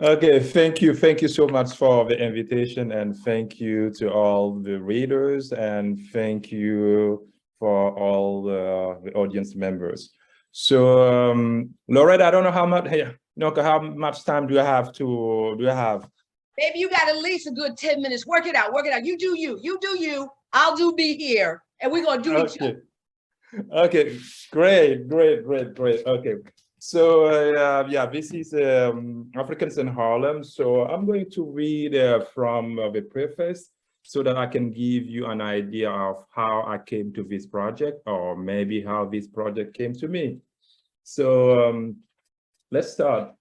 Okay, thank you. Thank you so much for the invitation, and thank you to all the readers, and thank you for all the audience members. So, Loretta, I don't know how much, how much time do you have? Maybe you got at least a good 10 minutes. Work it out. You do you. I'll do me here, and we're gonna do each other. Okay, great. Okay, so yeah, this is Africans in Harlem. So I'm going to read from the preface so that I can give you an idea of how I came to this project, or maybe how this project came to me. So let's start.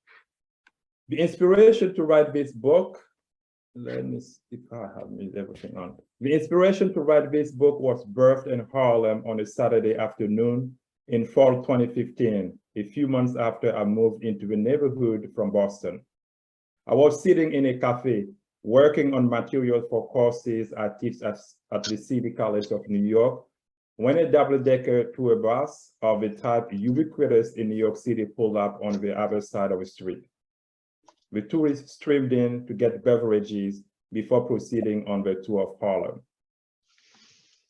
The inspiration to write this book, let me see if I have everything on. The inspiration to write this book was birthed in Harlem on a Saturday afternoon in fall 2015, a few months after I moved into the neighborhood from Boston. I was sitting in a cafe, working on materials for courses I teach at the City College of New York, when a double-decker tour bus of the type ubiquitous in New York City pulled up on the other side of the street. The tourists streamed in to get beverages before proceeding on the tour of Harlem.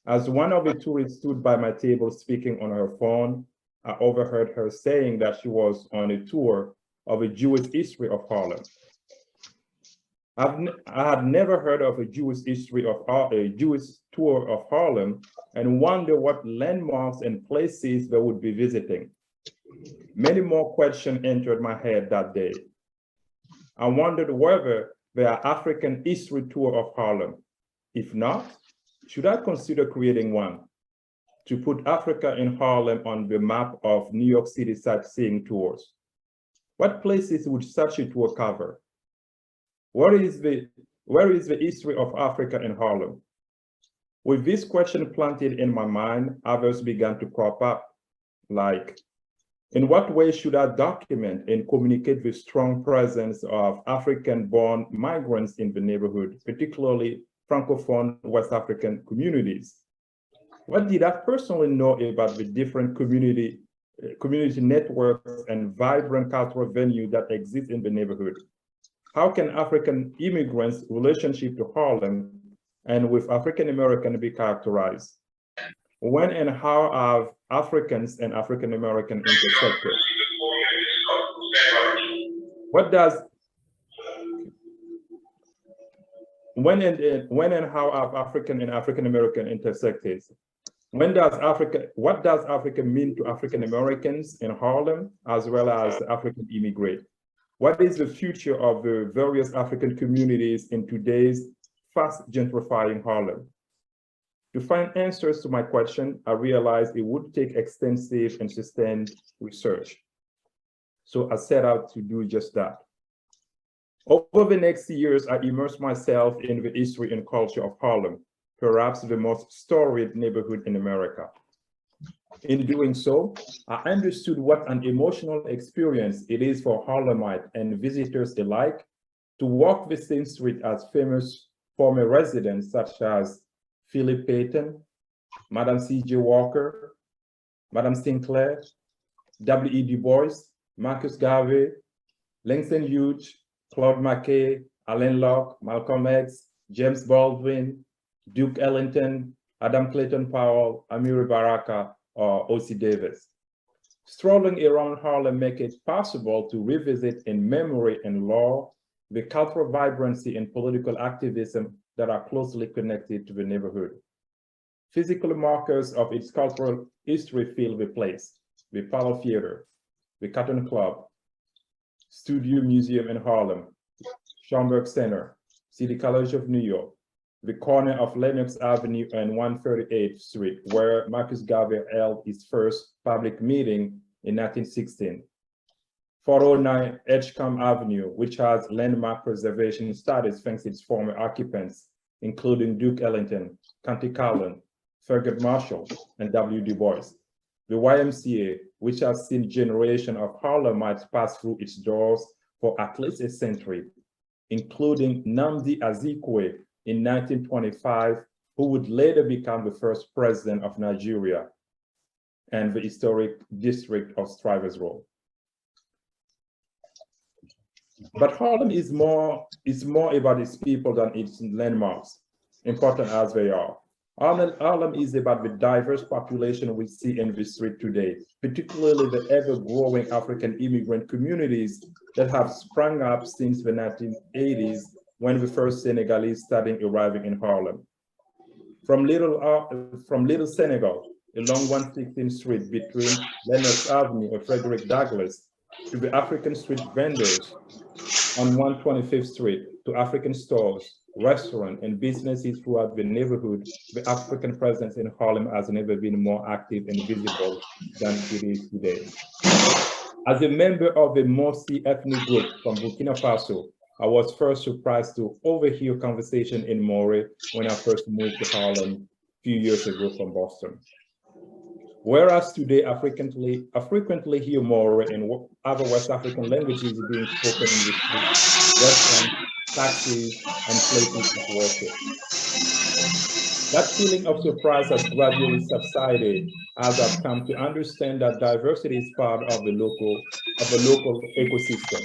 As one of the tourists stood by my table speaking on her phone, I overheard her saying that she was on a tour of a Jewish history of Harlem. I had never heard of a Jewish tour of Harlem, and wondered what landmarks and places they would be visiting. Many more questions entered my head that day. I wondered whether there are African history tour of Harlem. If not, should I consider creating one to put Africa in Harlem on the map of New York City sightseeing tours? What places would such a tour cover? Where is the history of Africa in Harlem? With this question planted in my mind, others began to crop up, like, in what way should I document and communicate the strong presence of African-born migrants in the neighborhood, particularly Francophone West African communities? What did I personally know about the different community networks and vibrant cultural venues that exist in the neighborhood? How can African immigrants' relationship to Harlem and with African American be characterized? When and how have Africans and African American intersected? When and how have African and African American intersected? What does Africa mean to African Americans in Harlem, as well as African immigrants? What is the future of the various African communities in today's fast gentrifying Harlem? To find answers to my question, I realized it would take extensive and sustained research. So I set out to do just that. Over the next years, I immersed myself in the history and culture of Harlem, perhaps the most storied neighborhood in America. In doing so, I understood what an emotional experience it is for Harlemites and visitors alike to walk the same street as famous former residents such as Philip Payton, Madam C.J. Walker, Madam Sinclair, W.E. Du Bois, Marcus Garvey, Langston Hughes, Claude McKay, Alain Locke, Malcolm X, James Baldwin, Duke Ellington, Adam Clayton Powell, Amiri Baraka, or O.C. Davis. Strolling around Harlem makes it possible to revisit in memory and lore the cultural vibrancy and political activism that are closely connected to the neighborhood. Physical markers of its cultural history fill the place: the Parlor Theater, the Cotton Club, Studio Museum in Harlem, Schomburg Center, City College of New York, the corner of Lenox Avenue and 138th Street, where Marcus Garvey held his first public meeting in 1916. 409 Edgecombe Avenue, which has landmark preservation status thanks to its former occupants, including Duke Ellington, Countee Cullen, Thurgood Marshall, and W. Du Bois. The YMCA, which has seen generations of Harlemites pass through its doors for at least a century, including Nnamdi Azikiwe in 1925, who would later become the first president of Nigeria, and the historic district of Strivers Road. But Harlem is more about its people than its landmarks, important as they are. Harlem is about the diverse population we see in the street today, particularly the ever-growing African immigrant communities that have sprung up since the 1980s when the first Senegalese started arriving in Harlem. From Little Senegal, along 116th Street between Lennox Avenue and Frederick Douglass, to the African street vendors on 125th Street, to African stores, restaurants, and businesses throughout the neighborhood, the African presence in Harlem has never been more active and visible than it is today. As a member of a Mosi ethnic group from Burkina Faso, I was first surprised to overhear conversation in Maori when I first moved to Harlem a few years ago from Boston. Whereas today I frequently hear Maori and other West African languages being spoken in the streets, restaurants, taxis, and places of worship. That feeling of surprise has gradually subsided as I've come to understand that diversity is part of the local ecosystem.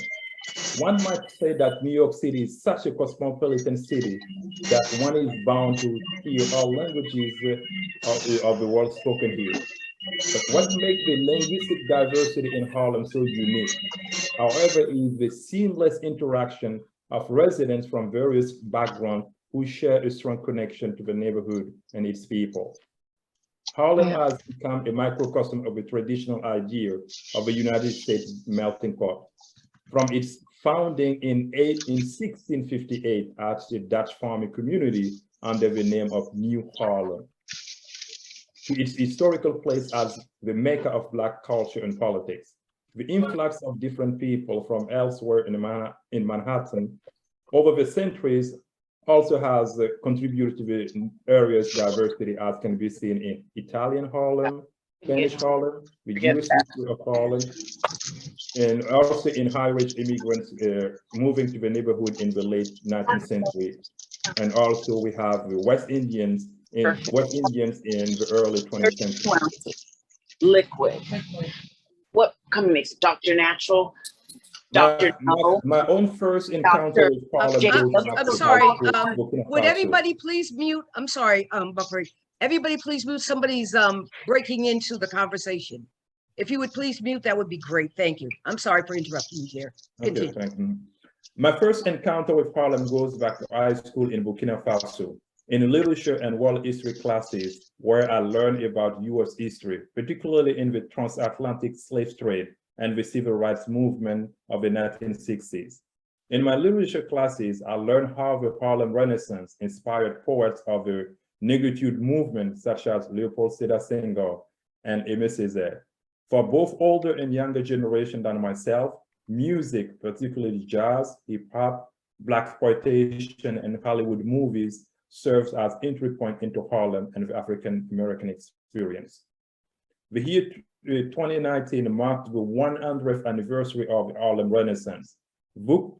One might say that New York City is such a cosmopolitan city that one is bound to hear all languages of the world spoken here. But what makes the linguistic diversity in Harlem so unique, however, is the seamless interaction of residents from various backgrounds who share a strong connection to the neighborhood and its people. Harlem has become a microcosm of the traditional idea of a United States melting pot. From its founding in 1658 as a Dutch farming community under the name of New Harlem, to its historical place as the mecca of Black culture and politics. The influx of different people from elsewhere in Manhattan over the centuries also has contributed to the area's diversity, as can be seen in Italian Harlem, Spanish Harlem, the Jewish history of Harlem, and also in high-rich immigrants moving to the neighborhood in the late 19th century. And also we have the West Indians in the early 20th century. Liquid. What kind of makes it? Dr. Natural? Dr. My own first encounter with Harlem. I'm sorry. Would everybody please mute? I'm sorry, Boukary. Everybody please mute. Somebody's breaking into the conversation. If you would please mute, that would be great. Thank you. I'm sorry for interrupting you here. Okay, thank you. My first encounter with Harlem goes back to high school in Burkina Faso, in literature and world history classes, where I learned about US history, particularly in the transatlantic slave trade and the civil rights movement of the 1960s. In my literature classes, I learned how the Harlem Renaissance inspired poets of the negritude movement, such as Leopold Sédar Senghor and Aimé Césaire. For both older and younger generation than myself, music, particularly jazz, hip hop, blaxploitation, and Hollywood movies serves as entry point into Harlem and the African American experience. The year 2019 marked the 100th anniversary of the Harlem Renaissance.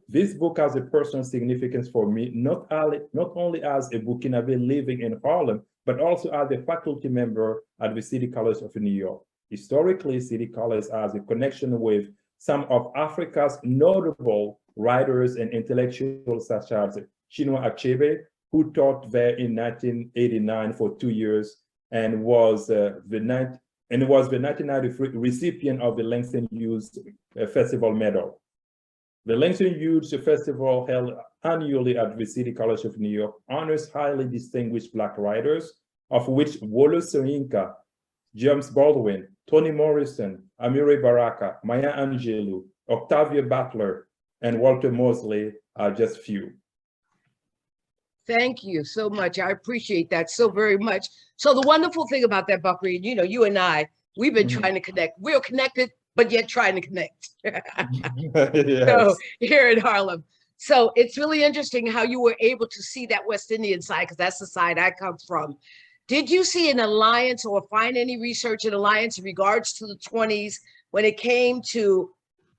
This book has a personal significance for me, not only as a Burkinabe living in Harlem, but also as a faculty member at the City College of New York. Historically, City College has a connection with some of Africa's notable writers and intellectuals, such as Chinua Achebe, who taught there in 1989 for 2 years and was the 1993 recipient of the Langston Hughes Festival Medal. The Langston Hughes Festival, held annually at the City College of New York, honors highly distinguished Black writers, of which Wole Soyinka, James Baldwin, Toni Morrison, Amiri Baraka, Maya Angelou, Octavia Butler, and Walter Mosley are just few. Thank you so much. I appreciate that so very much. So the wonderful thing about that, Boukary, you know, you and I, we've been trying to connect. We're connected, but yet trying to connect. Yes. So here in Harlem. So it's really interesting how you were able to see that West Indian side, because that's the side I come from. Did you see an alliance or find any research in alliance in regards to the 20s when it came to,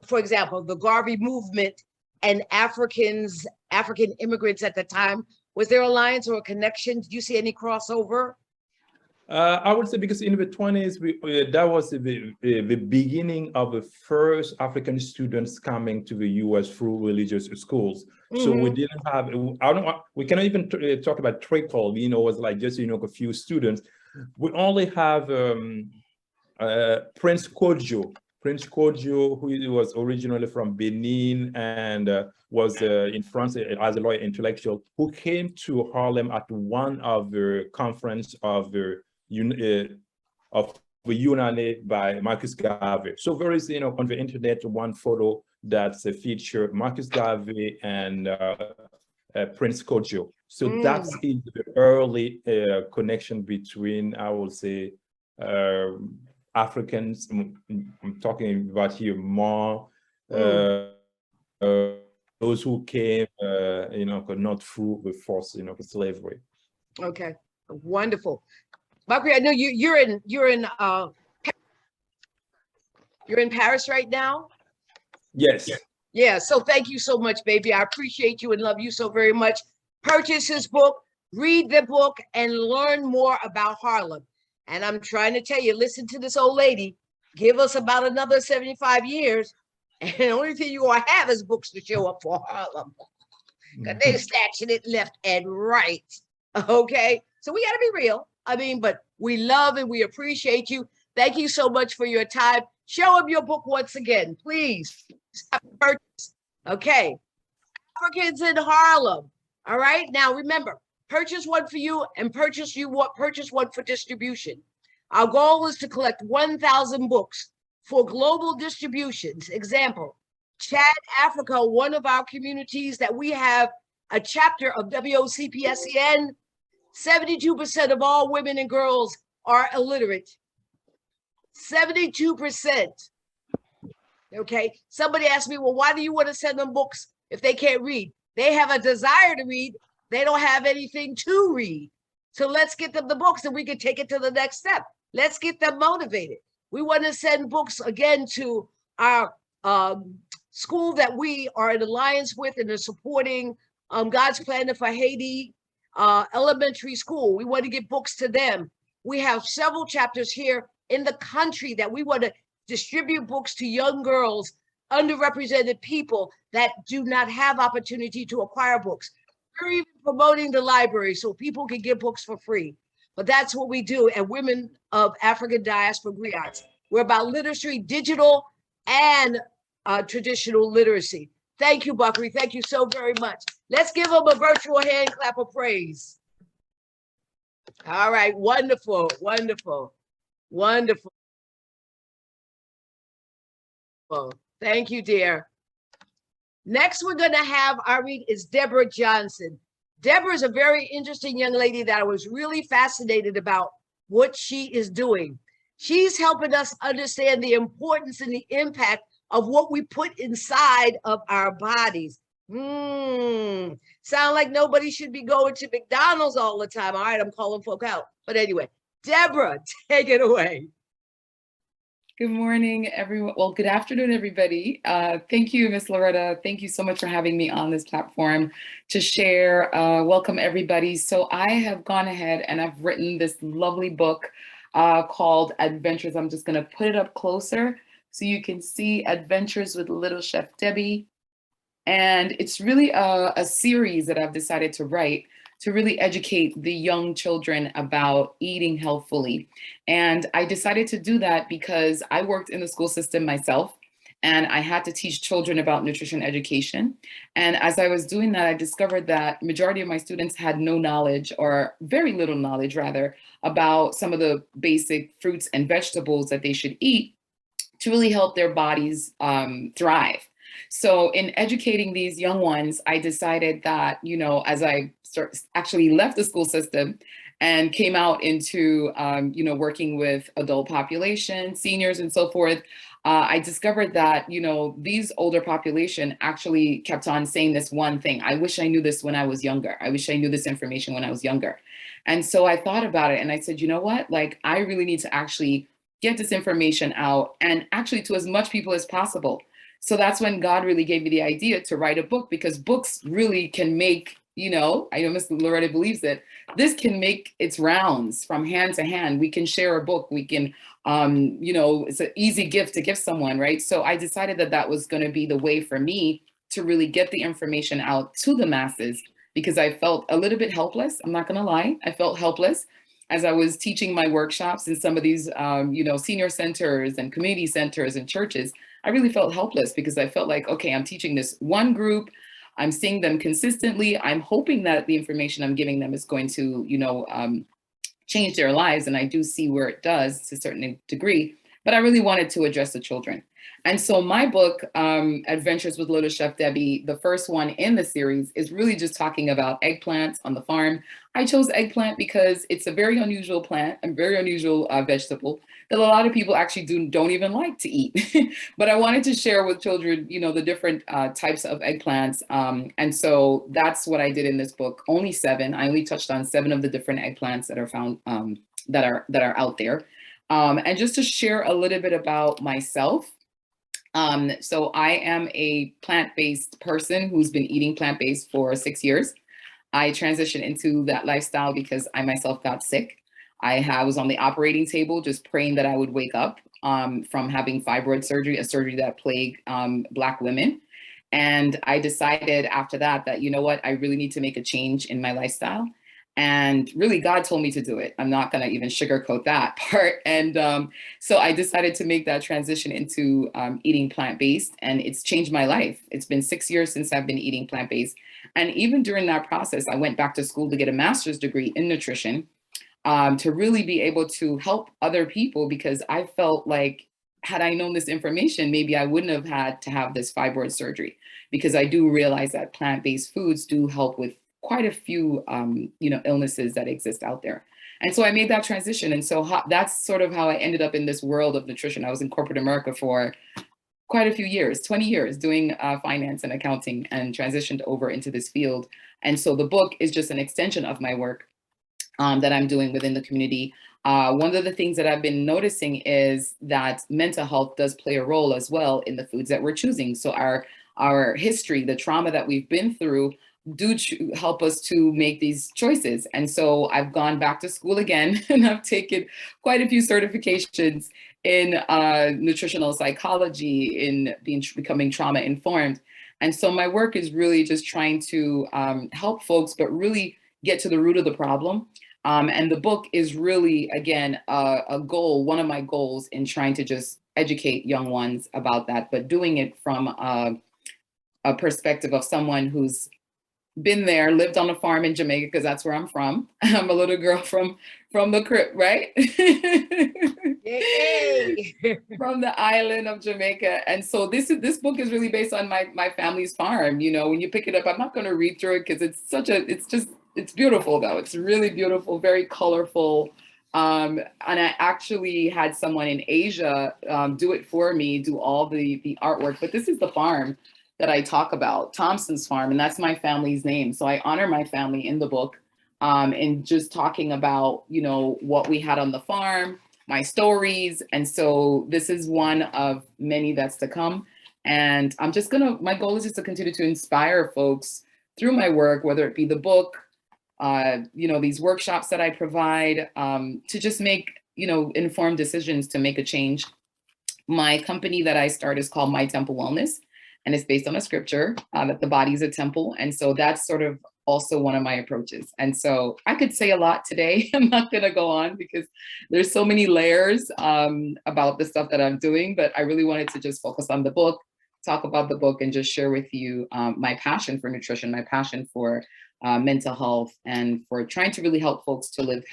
for example, the Garvey movement and African immigrants at the time? Was there alliance or a connection? Did you see any crossover? I would say because in the 20s, that was the beginning of the first African students coming to the US through religious schools. So we didn't have, we cannot even talk about trickle, you know, it was like just, you know, a few students. We only have Prince Kojo, who was originally from Benin and was in France as a lawyer intellectual, who came to Harlem at one of the conference of the UNANE by Marcus Garvey. So there is, you know, on the internet, one photo that's a feature Marcus Garvey and Prince Kojo. So that's the early connection between, I would say, Africans. I'm talking about here more those who came, you know, not through the force, you know, slavery. Okay, wonderful. Boukary, I know you're in Paris right now. Yes. Yeah. So thank you so much, baby. I appreciate you and love you so very much. Purchase his book, read the book, and learn more about Harlem. And I'm trying to tell you, listen to this old lady. Give us about another 75 years, and the only thing you gonna have is books to show up for Harlem. Because they're snatching it left and right. Okay. So we gotta be real. I mean, but we love and we appreciate you. Thank you so much for your time. Show them your book once again, please. Purchase. Okay. Africans in Harlem. All right. Now remember, purchase one for you and purchase one for distribution. Our goal is to collect 1,000 books for global distributions. Example, Chad, Africa, one of our communities that we have a chapter of WOCPSCN. 72% of all women and girls are illiterate. 72%. Okay. Somebody asked me, well, why do you want to send them books if they can't read? They have a desire to read. They don't have anything to read. So let's get them the books and we can take it to the next step. Let's get them motivated. We want to send books again to our school that we are in alliance with and are supporting, God's Plan for Haiti elementary school. We want to get books to them. We have several chapters here in the country that we want to distribute books to young girls, underrepresented people that do not have opportunity to acquire books. We're even promoting the library so people can get books for free. But that's what we do at Women of African Diaspora Griots. We're about literacy, digital and traditional literacy. Thank you, Boukary. Thank you so very much. Let's give them a virtual hand clap of praise. All right, wonderful, wonderful, wonderful. Thank you, dear. Next, we're going to have our read is Deborah Johnson. Deborah is a very interesting young lady that I was really fascinated about what she is doing. She's helping us understand the importance and the impact of what we put inside of our bodies. Sound like nobody should be going to McDonald's all the time. All right, I'm calling folk out. But anyway, Deborah, take it away. Good morning, everyone. Well, good afternoon, everybody. Thank you, Ms. Loretta. Thank you so much for having me on this platform to share. Welcome, everybody. So I have gone ahead and I've written this lovely book called Adventures. I'm just going to put it up closer so you can see Adventures with Little Chef Debbie. And it's really a series that I've decided to write to really educate the young children about eating healthfully. And I decided to do that because I worked in the school system myself and I had to teach children about nutrition education. And as I was doing that, I discovered that majority of my students had no knowledge, or very little knowledge rather, about some of the basic fruits and vegetables that they should eat to really help their bodies thrive. So in educating these young ones, I decided that, you know, as I actually left the school system and came out into, you know, working with adult population, seniors and so forth, I discovered that, you know, these older population actually kept on saying this one thing: I wish I knew this when I was younger. I wish I knew this information when I was younger. And so I thought about it and I said, you know what, like, I really need to actually get this information out and actually to as much people as possible. So that's when God really gave me the idea to write a book, because books really can make you know, I know Ms. Loretta believes it, this can make its rounds from hand to hand. We can share a book, we can, you know, it's an easy gift to give someone, right? So I decided that that was gonna be the way for me to really get the information out to the masses, because I felt a little bit helpless. I'm not gonna lie, I felt helpless as I was teaching my workshops in some of these, you know, senior centers and community centers and churches. I really felt helpless because I felt like, okay, I'm teaching this one group, I'm seeing them consistently. I'm hoping that the information I'm giving them is going to, you know, change their lives. And I do see where it does to a certain degree, but I really wanted to address the children. And so my book, Adventures with Little Chef Debbie, the first one in the series, is really just talking about eggplants on the farm. I chose eggplant because it's a very unusual plant, a very unusual vegetable that a lot of people actually don't even like to eat. But I wanted to share with children, you know, the different types of eggplants. And so that's what I did in this book. Only 7. I only touched on 7 of the different eggplants that are found, that are out there. And just to share a little bit about myself. So I am a plant-based person who's been eating plant-based for 6 years. I transitioned into that lifestyle because I myself got sick. I was on the operating table just praying that I would wake up from having fibroid surgery, a surgery that plagued Black women. And I decided after that, you know what, I really need to make a change in my lifestyle. And really, God told me to do it. I'm not gonna even sugarcoat that part. And so I decided to make that transition into eating plant-based, and it's changed my life. It's been 6 years since I've been eating plant-based. And even during that process, I went back to school to get a master's degree in nutrition to really be able to help other people, because I felt like, had I known this information, maybe I wouldn't have had to have this fibroid surgery, because I do realize that plant-based foods do help with quite a few, you know, illnesses that exist out there. And so I made that transition. And so that's sort of how I ended up in this world of nutrition. I was in corporate America for quite a few years, 20 years, doing finance and accounting, and transitioned over into this field. And so the book is just an extension of my work that I'm doing within the community. One of the things that I've been noticing is that mental health does play a role as well in the foods that we're choosing. So our history, the trauma that we've been through, do help us to make these choices. And so I've gone back to school again, and I've taken quite a few certifications in nutritional psychology, in becoming trauma informed. And so my work is really just trying to help folks, but really get to the root of the problem. And the book is really, again, a goal, one of my goals in trying to just educate young ones about that, but doing it from a perspective of someone who's been there, lived on a farm in Jamaica, because that's where I'm from. I'm a little girl from the Caribbean, right? Yay! From the island of Jamaica. And so this book is really based on my family's farm. You know, when you pick it up, I'm not going to read through it because it's beautiful though. It's really beautiful, very colorful. And I actually had someone in Asia do it for me, do all the artwork. But this is the farm that I talk about, Thompson's Farm, and that's my family's name. So I honor my family in the book, and just talking about, you know, what we had on the farm, my stories. And so this is one of many that's to come. And my goal is just to continue to inspire folks through my work, whether it be the book, you know, these workshops that I provide, to just make, you know, informed decisions to make a change. My company that I start is called My Temple Wellness. And it's based on a scripture that the body is a temple. And so that's sort of also one of my approaches. And so I could say a lot today. I'm not going to go on because there's so many layers about the stuff that I'm doing. But I really wanted to just focus on the book, talk about the book, and just share with you my passion for nutrition, my passion for mental health, and for trying to really help folks to live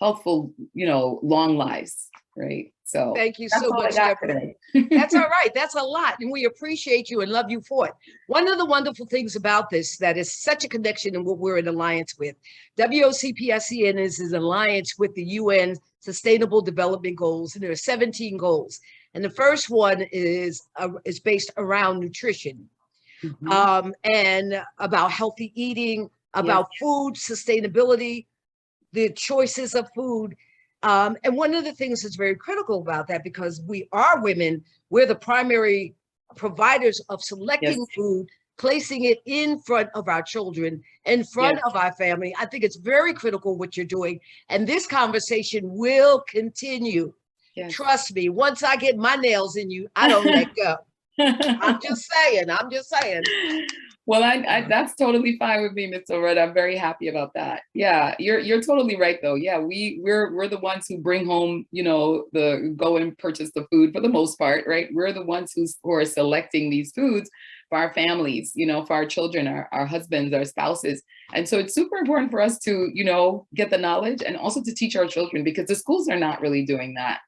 healthful, you know, long lives. Right. So thank you so much, Deborah. That's all right. That's a lot. And we appreciate you and love you for it. One of the wonderful things about this that is such a connection in what we're in alliance with. WOCPSCN is an alliance with the UN Sustainable Development Goals, and there are 17 goals. And the first one is based around nutrition, and about healthy eating, about food sustainability, the choices of food. And one of the things that's very critical about that, because we are women, we're the primary providers of selecting food, placing it in front of our children, in front of our family. I think it's very critical what you're doing. And this conversation will continue. Yes. Trust me, once I get my nails in you, I don't let go. I'm just saying. Well, I that's totally fine with me, Mr. Red. I'm very happy about that. Yeah, you're totally right though. Yeah, we're the ones who bring home, you know, go and purchase the food for the most part, right? We're the ones who are selecting these foods for our families, you know, for our children, our husbands, our spouses. And so it's super important for us to, you know, get the knowledge and also to teach our children, because the schools are not really doing that,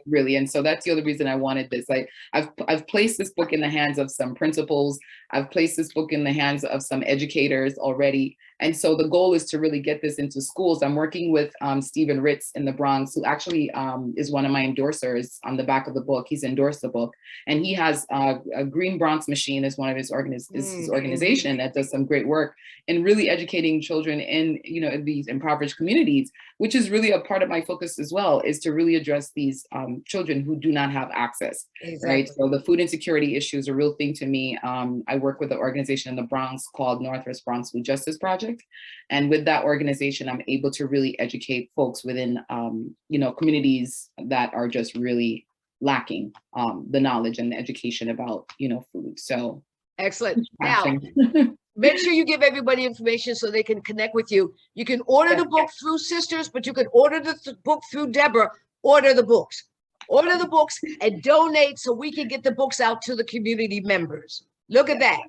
really. And so that's the other reason I wanted this. I've placed this book in the hands of some principals. I've placed this book in the hands of some educators already. And so the goal is to really get this into schools. I'm working with Stephen Ritz in the Bronx, who actually is one of my endorsers on the back of the book. He's endorsed the book. And he has a Green Bronx Machine is one of his organization that does some great work in really educating children in, you know, in these impoverished communities, which is really a part of my focus as well, is to really address these children who do not have access, right? So the food insecurity issue is a real thing to me. I work with an organization in the Bronx called Northwest Bronx Food Justice Project. And with that organization, I'm able to really educate folks within, you know, communities that are just really lacking the knowledge and the education about, you know, food. So excellent. Now, make sure you give everybody information so they can connect with you. You can order the book through Sisters, but you can order the book through Deborah. Order the books. Order the books and donate so we can get the books out to the community members. Look at that.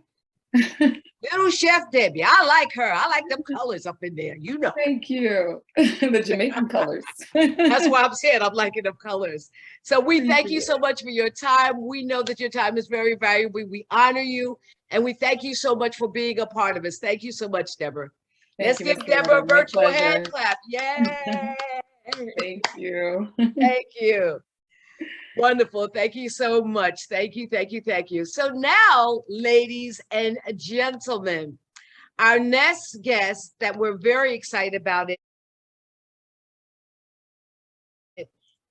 Little Chef Debbie. I like her. I like them colors up in there, you know. Thank you. The Jamaican colors. That's why I'm saying I'm liking them colors. So we thank you so much for your time. We know that your time is very valuable. We honor you. And we thank you so much for being a part of us. Thank you so much, Deborah. Let's give Deborah a virtual hand clap. Yay. Thank you. Thank you. Wonderful. Thank you so much. Thank you, thank you, thank you. So now, ladies and gentlemen, our next guest that we're very excited about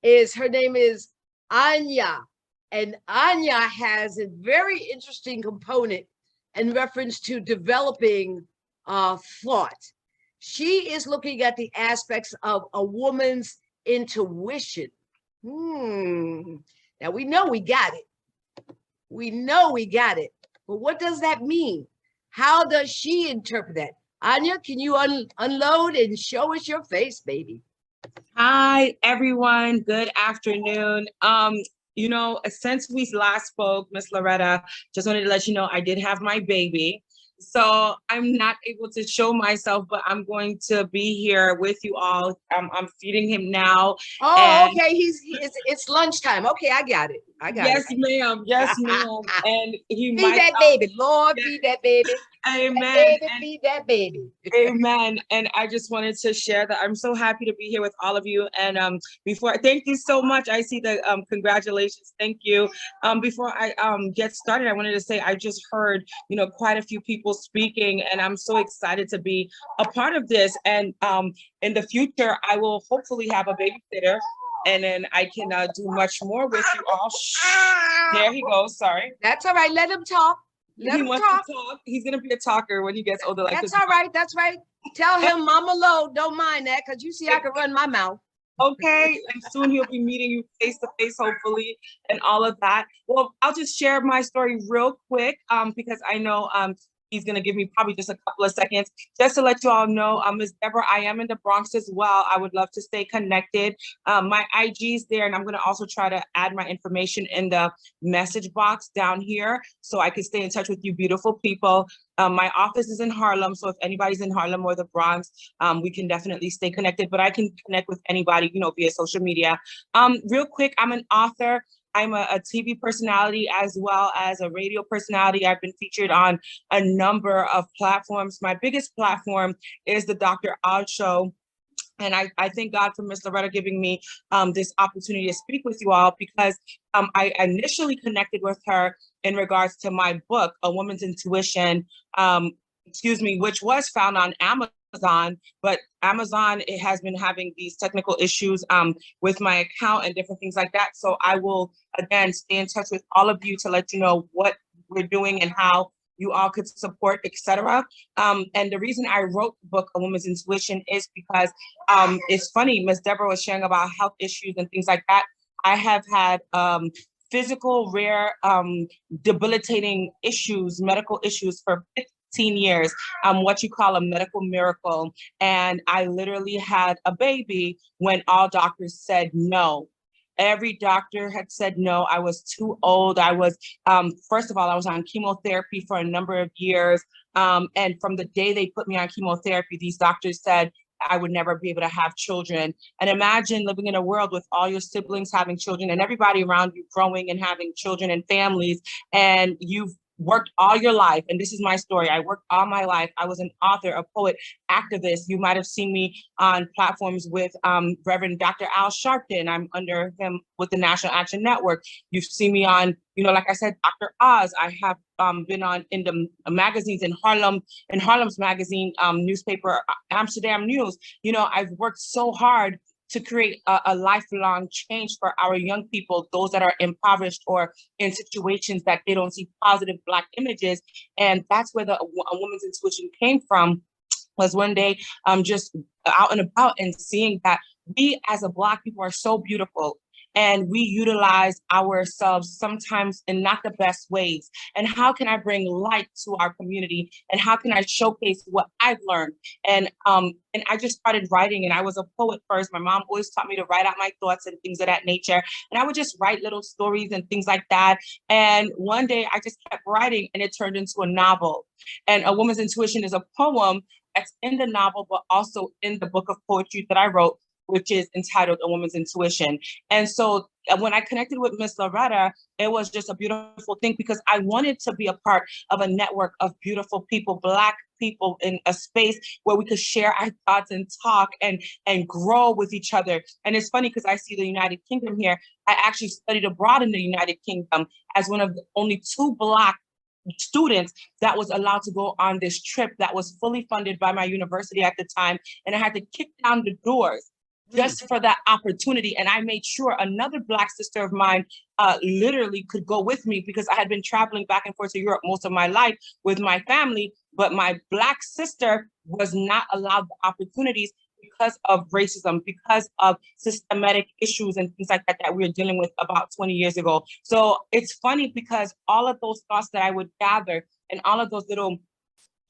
her name is AniYaA. And AniYaA has a very interesting component in reference to developing thought. She is looking at the aspects of a woman's intuition. Now we know we got it. We know we got it. But what does that mean? How does she interpret that? AniYaA, can you unload and show us your face, baby? Hi, everyone. Good afternoon. You know, since we last spoke, Miss Loretta, just wanted to let you know I did have my baby. So I'm not able to show myself, but I'm going to be here with you all. I'm feeding him now. Oh, okay. It's lunchtime. Okay, I got it. Yes, ma'am. Yes, ma'am. And he feed that baby. Lord, feed that baby. Amen. Feed that baby. Amen. And I just wanted to share that I'm so happy to be here with all of you. And thank you so much. I see the congratulations. Thank you. Before I get started, I wanted to say I just heard, you know, quite a few people speaking, and I'm so excited to be a part of this. And in the future, I will hopefully have a babysitter, and then I can do much more with you all. There he goes. Sorry. That's all right. Let him talk. Let him talk. He's gonna be a talker when he gets older. That's all right. That's right. Tell him Mama Lo don't mind that, because you see I can run my mouth. Okay, and soon he'll be meeting you face to face, hopefully, and all of that. Well, I'll just share my story real quick, because I know he's gonna give me probably just a couple of seconds, just to let you all know, Ms. Deborah, I am in the Bronx as well. I would love to stay connected. My IG's there, and I'm gonna also try to add my information in the message box down here, so I can stay in touch with you beautiful people. My office is in Harlem, so if anybody's in Harlem or the Bronx, we can definitely stay connected, but I can connect with anybody, you know, via social media. Real quick, I'm an author. I'm a TV personality as well as a radio personality. I've been featured on a number of platforms. My biggest platform is the Dr. Oz Show. And I thank God for Miss Loretta giving me this opportunity to speak with you all, because I initially connected with her in regards to my book, A Woman's Intuition, which was found on Amazon, but Amazon, it has been having these technical issues with my account and different things like that. So I will, again, stay in touch with all of you to let you know what we're doing and how you all could support, etc. And the reason I wrote the book, A Woman's Intuition, is because it's funny, Ms. Deborah was sharing about health issues and things like that. I have had physical, rare, debilitating issues, medical issues for 15 years, what you call a medical miracle. And I literally had a baby when all doctors said no. Every doctor had said no. I was too old. I was, first of all, I was on chemotherapy for a number of years. And from the day they put me on chemotherapy, these doctors said I would never be able to have children. And imagine living in a world with all your siblings having children and everybody around you growing and having children and families, and you've worked all your life. And this is my story. I worked all my life. I was an author, a poet, activist. You might have seen me on platforms with Reverend Dr. Al Sharpton. I'm under him with the National Action Network. You've seen me on, like I said, Dr. Oz. I have been on in the magazines in Harlem's magazine, newspaper, Amsterdam News. I've worked so hard to create a lifelong change for our young people, those that are impoverished or in situations that they don't see positive Black images. And that's where A Woman's Intuition came from, was one day just out and about and seeing that we as a Black people are so beautiful. And we utilize ourselves sometimes in not the best ways. And how can I bring light to our community? And how can I showcase what I've learned? And I just started writing, and I was a poet first. My mom always taught me to write out my thoughts and things of that nature. And I would just write little stories and things like that. And one day I just kept writing, and it turned into a novel. And A Woman's Intuition is a poem that's in the novel, but also in the book of poetry that I wrote, which is entitled A Woman's Intuition. And so when I connected with Miss Loretta, it was just a beautiful thing, because I wanted to be a part of a network of beautiful people, Black people, in a space where we could share our thoughts and talk and grow with each other. And it's funny because I see the United Kingdom here. I actually studied abroad in the United Kingdom as one of the only 2 Black students that was allowed to go on this trip that was fully funded by my university at the time. And I had to kick down the doors just for that opportunity. And I made sure another Black sister of mine literally could go with me, because I had been traveling back and forth to Europe most of my life with my family, but my Black sister was not allowed the opportunities because of racism, because of systematic issues and things like that that we were dealing with about 20 years ago. So it's funny, because all of those thoughts that I would gather and all of those little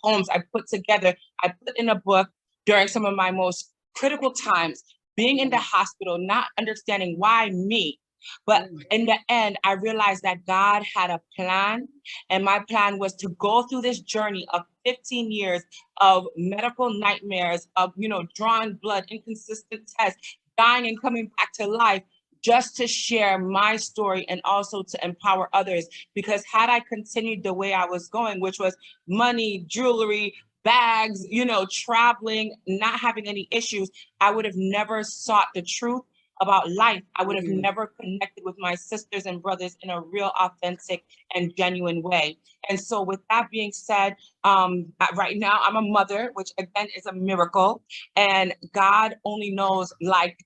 poems I put together, I put in a book during some of my most critical times, being in the hospital, not understanding why me. But in the end, I realized that God had a plan, and my plan was to go through this journey of 15 years of medical nightmares, of drawing blood, inconsistent tests, dying and coming back to life, just to share my story and also to empower others. Because had I continued the way I was going, which was money, jewelry, bags, traveling, not having any issues, I would have never sought the truth about life. I would have never connected with my sisters and brothers in a real, authentic and genuine way. And so with that being said, right now I'm a mother, which again is a miracle. And God only knows,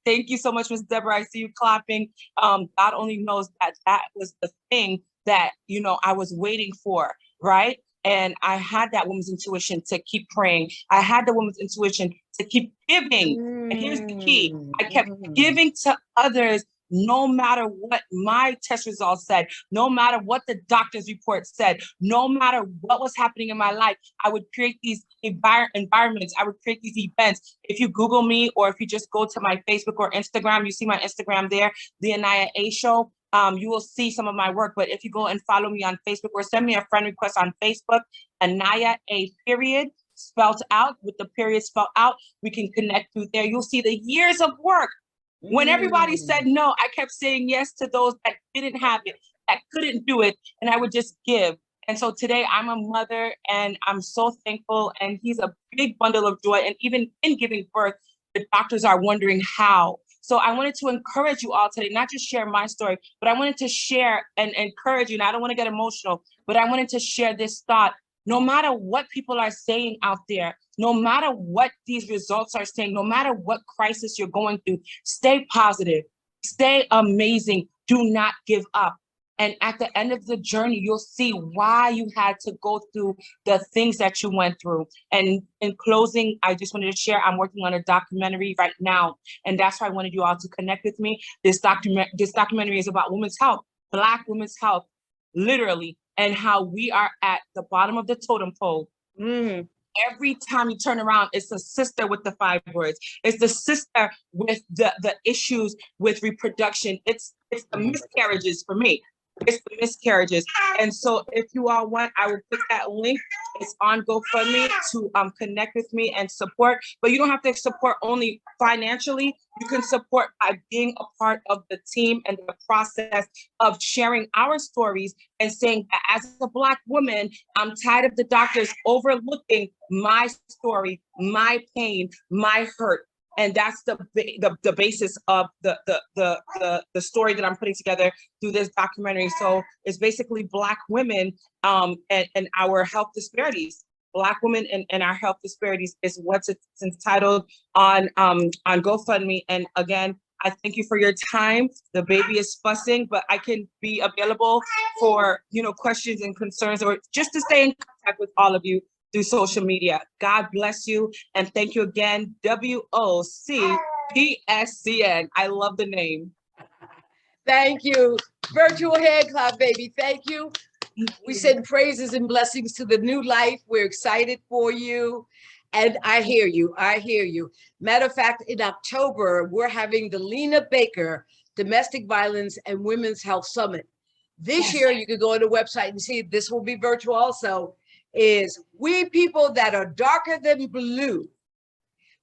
thank you so much, Ms. Deborah, I see you clapping. God only knows that was the thing that, I was waiting for, right? And I had that woman's intuition to keep praying. I had the woman's intuition to keep giving. And here's the key. I kept giving to others, no matter what my test results said, no matter what the doctor's report said, no matter what was happening in my life. I would create these environments. I would create these events. If you Google me, or if you just go to my Facebook or Instagram, you see my Instagram there, the AniYaA Show. You will see some of my work. But if you go and follow me on Facebook, or send me a friend request on Facebook, AniYaA period, spelled out, with the period spelled out, we can connect through there. You'll see the years of work. When everybody said no, I kept saying yes to those that didn't have it, that couldn't do it, and I would just give. And so today I'm a mother, and I'm so thankful, and he's a big bundle of joy. And even in giving birth, the doctors are wondering how. So I wanted to encourage you all today, not just share my story, but I wanted to share and encourage you. And I don't want to get emotional, but I wanted to share this thought. No matter what people are saying out there, no matter what these results are saying, no matter what crisis you're going through, stay positive, stay amazing. Do not give up. And at the end of the journey, you'll see why you had to go through the things that you went through. And in closing, I just wanted to share, I'm working on a documentary right now. And that's why I wanted you all to connect with me. This documentary is about women's health, Black women's health, literally, and how we are at the bottom of the totem pole. Every time you turn around, it's a sister with the fibroids. It's the sister with the issues with reproduction. It's the miscarriages for me. It's the miscarriages. And so if you all want, I will put that link. It's on GoFundMe to connect with me and support. But you don't have to support only financially. You can support by being a part of the team and the process of sharing our stories and saying that as a Black woman, I'm tired of the doctors overlooking my story, my pain, my hurt. And that's the basis of the story that I'm putting together through this documentary. So it's basically Black women and our health disparities. Black women and our health disparities is what's it's entitled on GoFundMe. And again, I thank you for your time. The baby is fussing, but I can be available for questions and concerns, or just to stay in contact with all of you through social media. God bless you. And thank you again, WOCPSCN. I love the name. Thank you. Virtual hand clap, baby. Thank you. We send praises and blessings to the new life. We're excited for you. And I hear you. I hear you. Matter of fact, in October, we're having the Lena Baker Domestic Violence and Women's Health Summit. This year, you can go on the website and see, this will be virtual also, is We People That Are Darker Than Blue.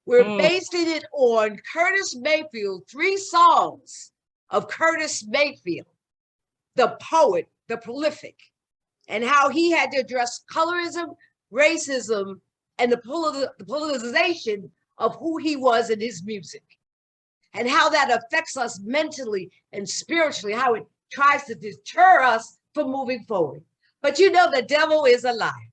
We're basing it on Curtis Mayfield, 3 songs of Curtis Mayfield, the poet, the prolific, and how he had to address colorism, racism, and the politicization of who he was in his music, and how that affects us mentally and spiritually, how it tries to deter us from moving forward. But the devil is a liar.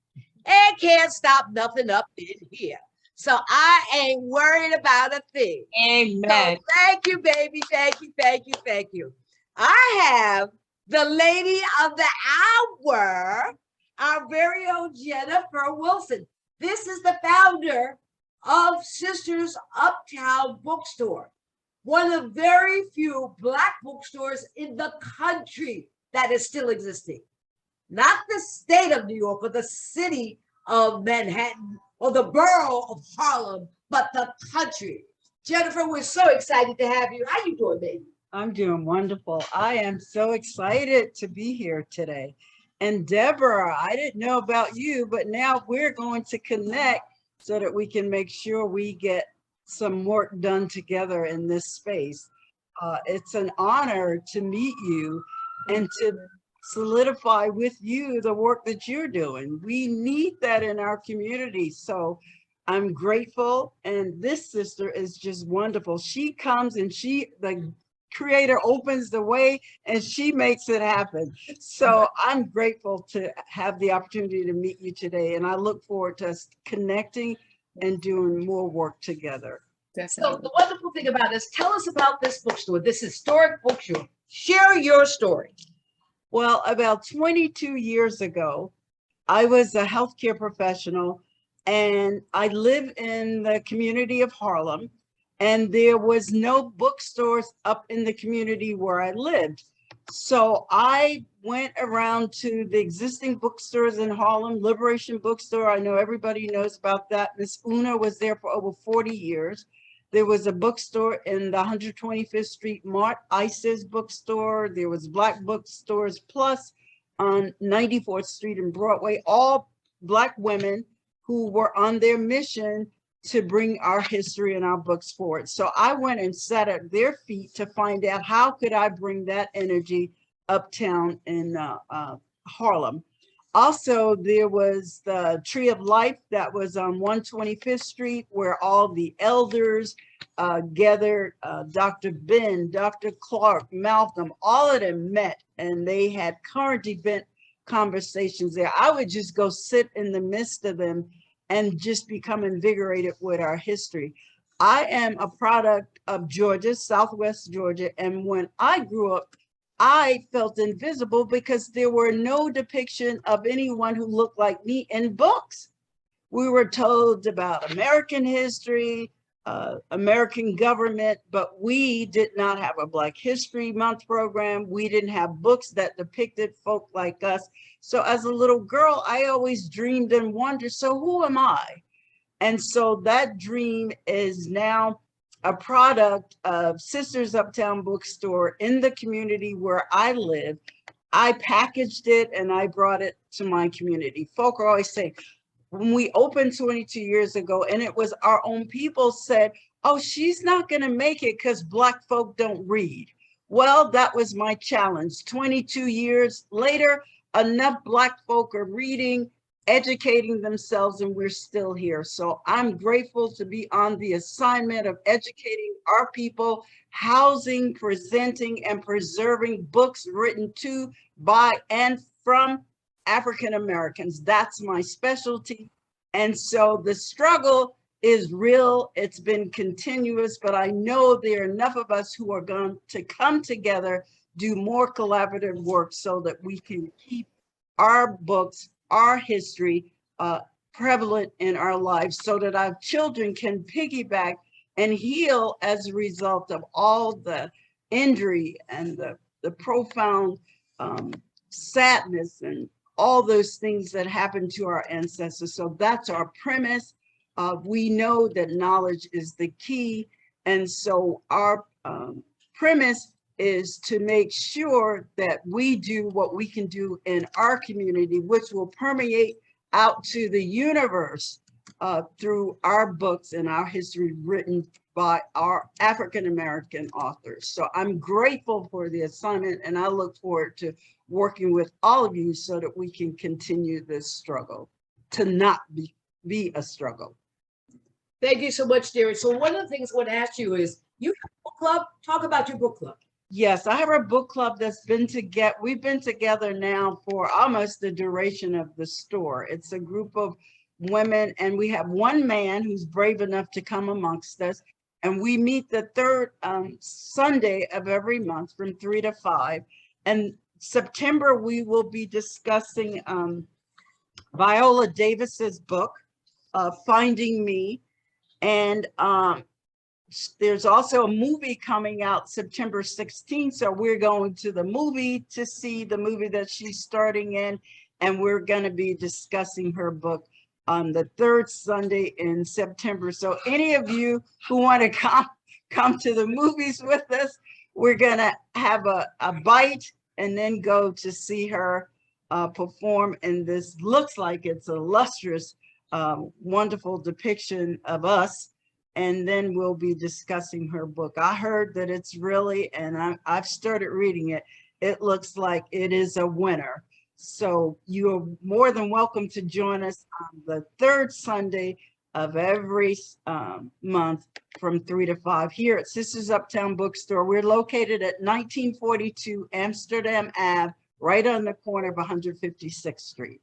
And can't stop nothing up in here. So I ain't worried about a thing. Amen. So thank you, baby. Thank you, thank you, thank you. I have the lady of the hour, our very own Jennifer Wilson. This is the founder of Sisters Uptown Bookstore, one of very few Black bookstores in the country that is still existing. Not the state of New York or the city of Manhattan or the borough of Harlem, but the country. Jennifer, we're so excited to have you. How you doing, baby? I'm doing wonderful. I am so excited to be here today. And Deborah, I didn't know about you, but now we're going to connect so that we can make sure we get some work done together in this space. It's an honor to meet you and to solidify with you the work that you're doing. We need that in our community. So I'm grateful. And this sister is just wonderful. She comes and the creator opens the way and she makes it happen. So I'm grateful to have the opportunity to meet you today. And I look forward to us connecting and doing more work together. Definitely. So the wonderful thing about this, tell us about this bookstore, this historic bookstore. Share your story. Well, about 22 years ago, I was a healthcare professional and I live in the community of Harlem, and there was no bookstores up in the community where I lived. So I went around to the existing bookstores in Harlem, Liberation Bookstore. I know everybody knows about that. Miss Una was there for over 40 years. There was a bookstore in the 125th Street Mart, Isis Bookstore. There was Black Bookstores Plus on 94th Street and Broadway, all Black women who were on their mission to bring our history and our books forward. So I went and sat at their feet to find out how could I bring that energy uptown in Harlem. Also, there was the Tree of Life that was on 125th Street, where all the elders gathered, Dr. Ben, Dr. Clark, Malcolm, all of them met, and they had current event conversations there. I would just go sit in the midst of them and just become invigorated with our history. I am a product of Georgia, Southwest Georgia, and when I grew up, I felt invisible because there were no depiction of anyone who looked like me in books. We were told about American history, American government, but we did not have a Black History Month program. We didn't have books that depicted folk like us. So as a little girl, I always dreamed and wondered, so who am I? And so that dream is now a product of Sisters Uptown Bookstore in the community where I live. I packaged it and I brought it to my community. Folk are always saying, when we opened 22 years ago, and it was our own people said, oh, she's not going to make it because Black folk don't read. Well, that was my challenge. 22 years later, enough Black folk are reading, educating themselves, and we're still here. So I'm grateful to be on the assignment of educating our people, housing, presenting, and preserving books written to, by, and from African Americans. That's my specialty. And so the struggle is real. It's been continuous, but I know there are enough of us who are going to come together, do more collaborative work so that we can keep our books, our history prevalent in our lives so that our children can piggyback and heal as a result of all the injury and the profound sadness and all those things that happened to our ancestors. So that's our premise. We know that knowledge is the key. And so our premise is to make sure that we do what we can do in our community, which will permeate out to the universe through our books and our history written by our African-American authors. So I'm grateful for the assignment, and I look forward to working with all of you so that we can continue this struggle to not be a struggle. Thank you so much, dear. So one of the things I want to ask you is, you have a book club? Talk about your book club. Yes, I have a book club that's been together. We've been together now for almost the duration of the store. It's a group of women, and we have one man who's brave enough to come amongst us. And we meet the third Sunday of every month from 3 to 5. And September, we will be discussing Viola Davis's book, Finding Me. And there's also a movie coming out September 16th. So we're going to the movie to see the movie that she's starting in. And we're going to be discussing her book on the third Sunday in September. So any of you who want to come to the movies with us, we're going to have a bite and then go to see her perform in this, looks like it's a lustrous, wonderful depiction of us. And then we'll be discussing her book. I heard that it's really, and I've started reading it, it looks like it is a winner. So you are more than welcome to join us on the third Sunday of every month from 3 to 5 here at Sisters Uptown Bookstore. We're located at 1942 Amsterdam Ave, right on the corner of 156th Street.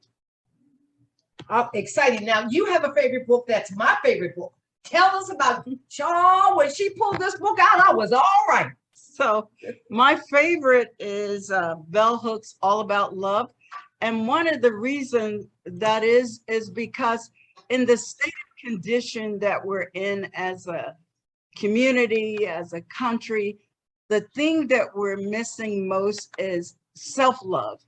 Oh, exciting. Now, you have a favorite book that's my favorite book. Tell us about it. Shaw, when she pulled this book out, I was all right. So my favorite is Bell Hooks' All About Love. And one of the reasons that is because in the state of condition that we're in as a community, as a country, the thing that we're missing most is self-love,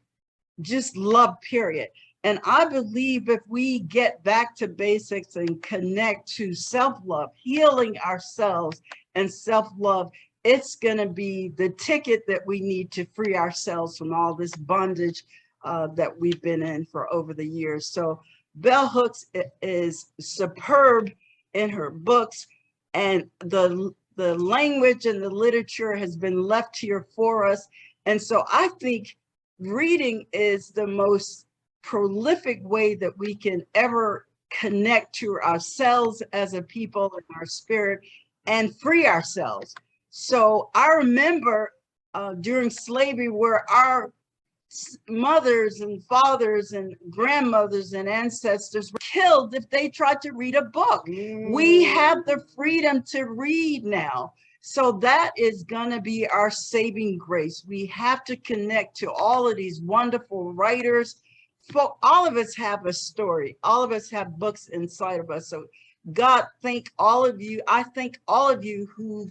just love, period. And I believe if we get back to basics and connect to self-love, healing ourselves and self-love, it's going to be the ticket that we need to free ourselves from all this bondage that we've been in for over the years. So Bell Hooks is superb in her books, and the language and the literature has been left here for us. And so I think reading is the most prolific way that we can ever connect to ourselves as a people and our spirit and free ourselves. So I remember during slavery where our mothers and fathers and grandmothers and ancestors were killed if they tried to read a book. We have the freedom to read now. So that is going to be our saving grace. We have to connect to all of these wonderful writers. For all of us have a story. All of us have books inside of us. So God, thank all of you. I thank all of you who've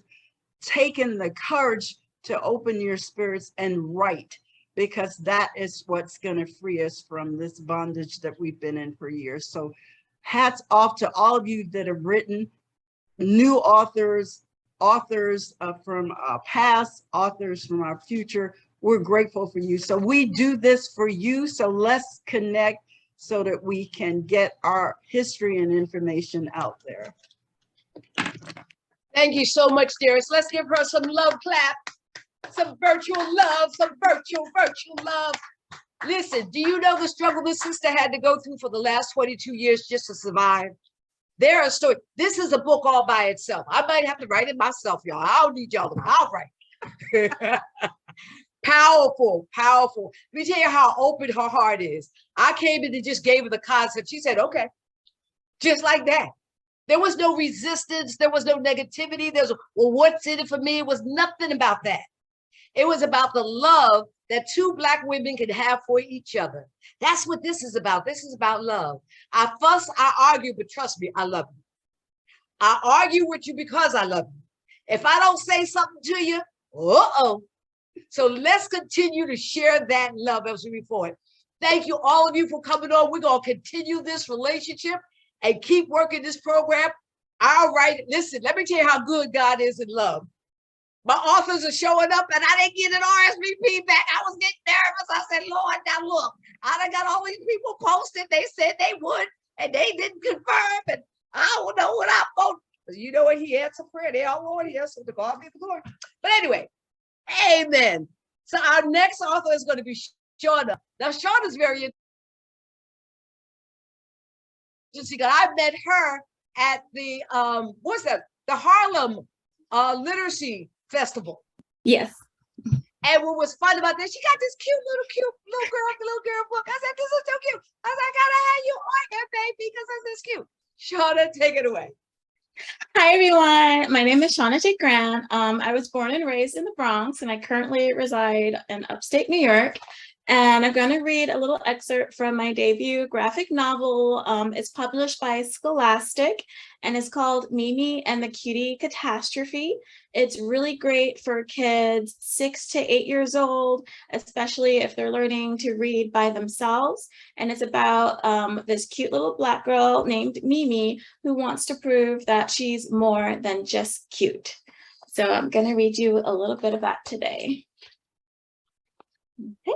taken the courage to open your spirits and write, because that is what's going to free us from this bondage that we've been in for years. So hats off to all of you that have written, new authors, from our past, authors from our future. We're grateful for you. So we do this for you. So let's connect so that we can get our history and information out there. Thank you so much, dearest. Let's give her some love clap, some virtual love, some virtual love. Listen, do you know the struggle this sister had to go through for the last 22 years just to survive? There are stories. This is a book all by itself. I might have to write it myself, y'all. I don't need y'all to. I'll write. Powerful, powerful. Let me tell you how open her heart is. I came in and just gave her the concept. She said, okay, just like that. There was no resistance. There was no negativity. There's, well, what's in it for me? It was nothing about that. It was about the love that two Black women can have for each other. That's what this is about. This is about love. I fuss, I argue, but trust me, I love you. I argue with you because I love you. If I don't say something to you, uh-oh. So let's continue to share that love as we move forward. Thank you, all of you, for coming on. We're going to continue this relationship and keep working this program. All right, listen, let me tell you how good God is in love. My authors are showing up and I didn't get an RSVP back. I was getting nervous. I said, Lord, now look, I done got all these people posted. They said they would, and they didn't confirm. And I don't know what I'm going to do. You know what? He answered prayer. They all want to answer to God be the glory. But anyway, amen. So our next author is going to be Shauna. Now, Shauna's very interesting. I met her at the, what's that? The Harlem Literacy Festival. Yes. And what was fun about this, she got this cute little girl book. I said, this is so cute. I said, I gotta have you on here, baby, because this is cute. Shauna, take it away. Hi, everyone. My name is Shauna J. Grant. I was born and raised in the Bronx, and I currently reside in upstate New York. And I'm going to read a little excerpt from my debut graphic novel. It's published by Scholastic, and it's called Mimi and the Cutie Catastrophe. It's really great for kids 6 to 8 years old, especially if they're learning to read by themselves. And it's about this cute little Black girl named Mimi who wants to prove that she's more than just cute. So I'm going to read you a little bit of that today. Okay.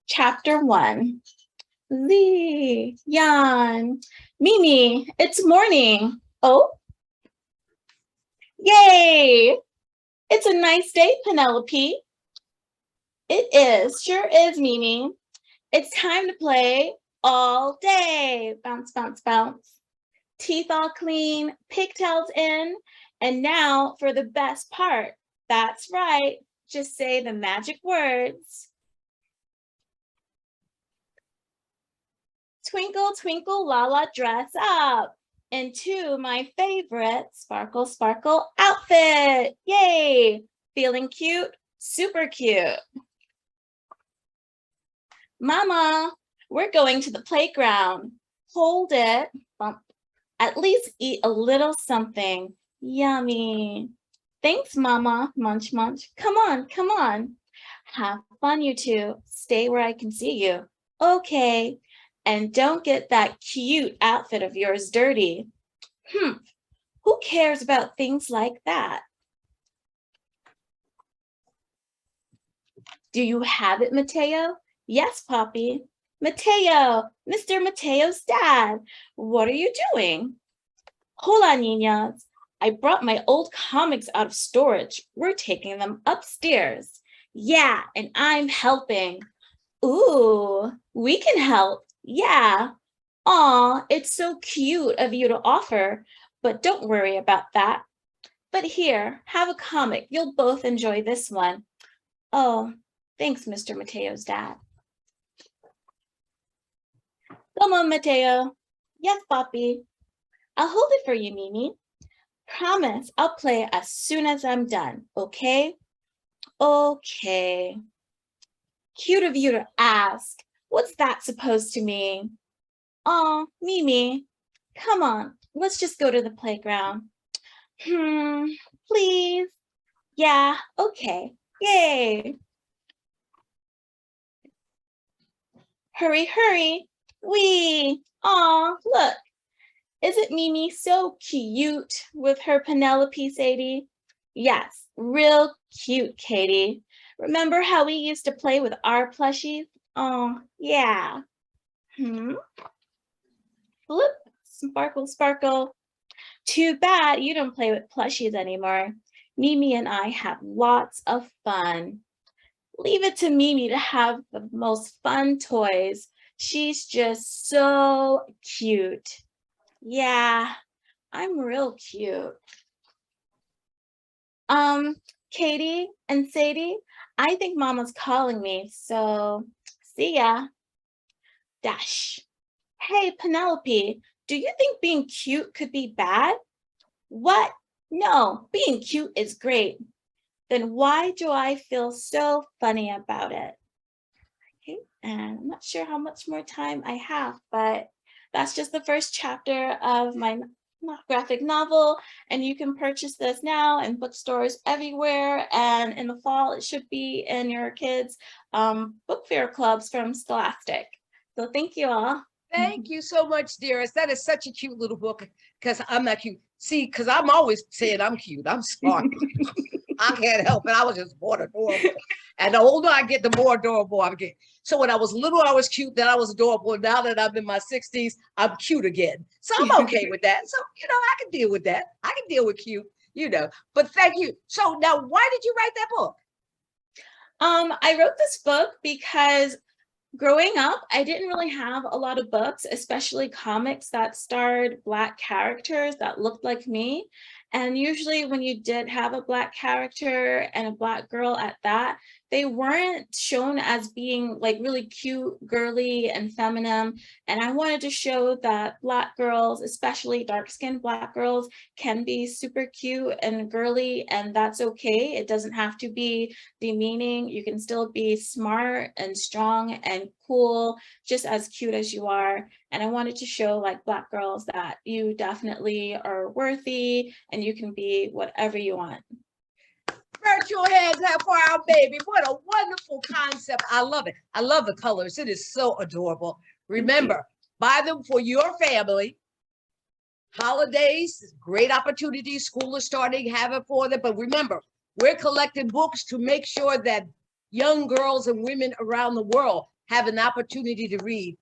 Chapter 1. Lee, Jan, Mimi, it's morning. Oh, yay! It's a nice day, Penelope. It is, sure is, Mimi. It's time to play all day. Bounce, bounce, bounce. Teeth all clean, pigtails in, and now for the best part. That's right, just say the magic words. Twinkle, twinkle, la-la, dress up into my favorite sparkle, sparkle outfit. Yay! Feeling cute? Super cute. Mama, we're going to the playground. Hold it. Bump. At least eat a little something. Yummy. Thanks, Mama. Munch, munch. Come on, come on. Have fun, you two. Stay where I can see you. Okay. And don't get that cute outfit of yours dirty. Who cares about things like that? Do you have it, Mateo? Yes, Poppy. Mateo, Mr. Mateo's dad. What are you doing? Hola, niñas. I brought my old comics out of storage. We're taking them upstairs. Yeah, and I'm helping. Ooh, we can help. Yeah. Aw, it's so cute of you to offer, but don't worry about that. But here, have a comic. You'll both enjoy this one. Oh, thanks, Mr. Mateo's dad. Come on, Mateo. Yes, Poppy. I'll hold it for you, Mimi. Promise I'll play as soon as I'm done, okay? Okay. Cute of you to ask. What's that supposed to mean? Aw, Mimi, come on, let's just go to the playground. Please? Yeah, okay, yay. Hurry, hurry, wee. Aw, look, isn't Mimi so cute with her Penelope, Sadie? Yes, real cute, Katie. Remember how we used to play with our plushies? Oh, yeah. Flip, sparkle, sparkle. Too bad you don't play with plushies anymore. Mimi and I have lots of fun. Leave it to Mimi to have the most fun toys. She's just so cute. Yeah, I'm real cute. Katie and Sadie, I think Mama's calling me, so see ya. Dash. Hey, Penelope, do you think being cute could be bad? What? No, being cute is great. Then why do I feel so funny about it? Okay, and I'm not sure how much more time I have, but that's just the first chapter of my graphic novel, and you can purchase this now in bookstores everywhere, and in the fall it should be in your kids' book fair clubs from Scholastic. So thank you all. Thank you so much, dearest. That is such a cute little book, because I'm not cute. See, because I'm always saying I'm cute. I'm sorry. I can't help it. I was just born adorable. And the older I get, the more adorable I get. So when I was little, I was cute. Then I was adorable. Now that I'm in my 60s, I'm cute again. So I'm okay with that. So, I can deal with that. I can deal with cute, But thank you. So now, why did you write that book? I wrote this book because growing up, I didn't really have a lot of books, especially comics that starred Black characters that looked like me. And usually when you did have a Black character and a Black girl at that, they weren't shown as being like really cute, girly, and feminine. And I wanted to show that Black girls, especially dark-skinned Black girls, can be super cute and girly, and that's okay. It doesn't have to be demeaning. You can still be smart and strong and cool, just as cute as you are. And I wanted to show like Black girls that you definitely are worthy and you can be whatever you want. Virtual hands out for our baby. What a wonderful concept. I love it. I love the colors. It is so adorable. Remember, buy them for your family. Holidays, great opportunity. School is starting, have it for them. But remember, we're collecting books to make sure that young girls and women around the world have an opportunity to read.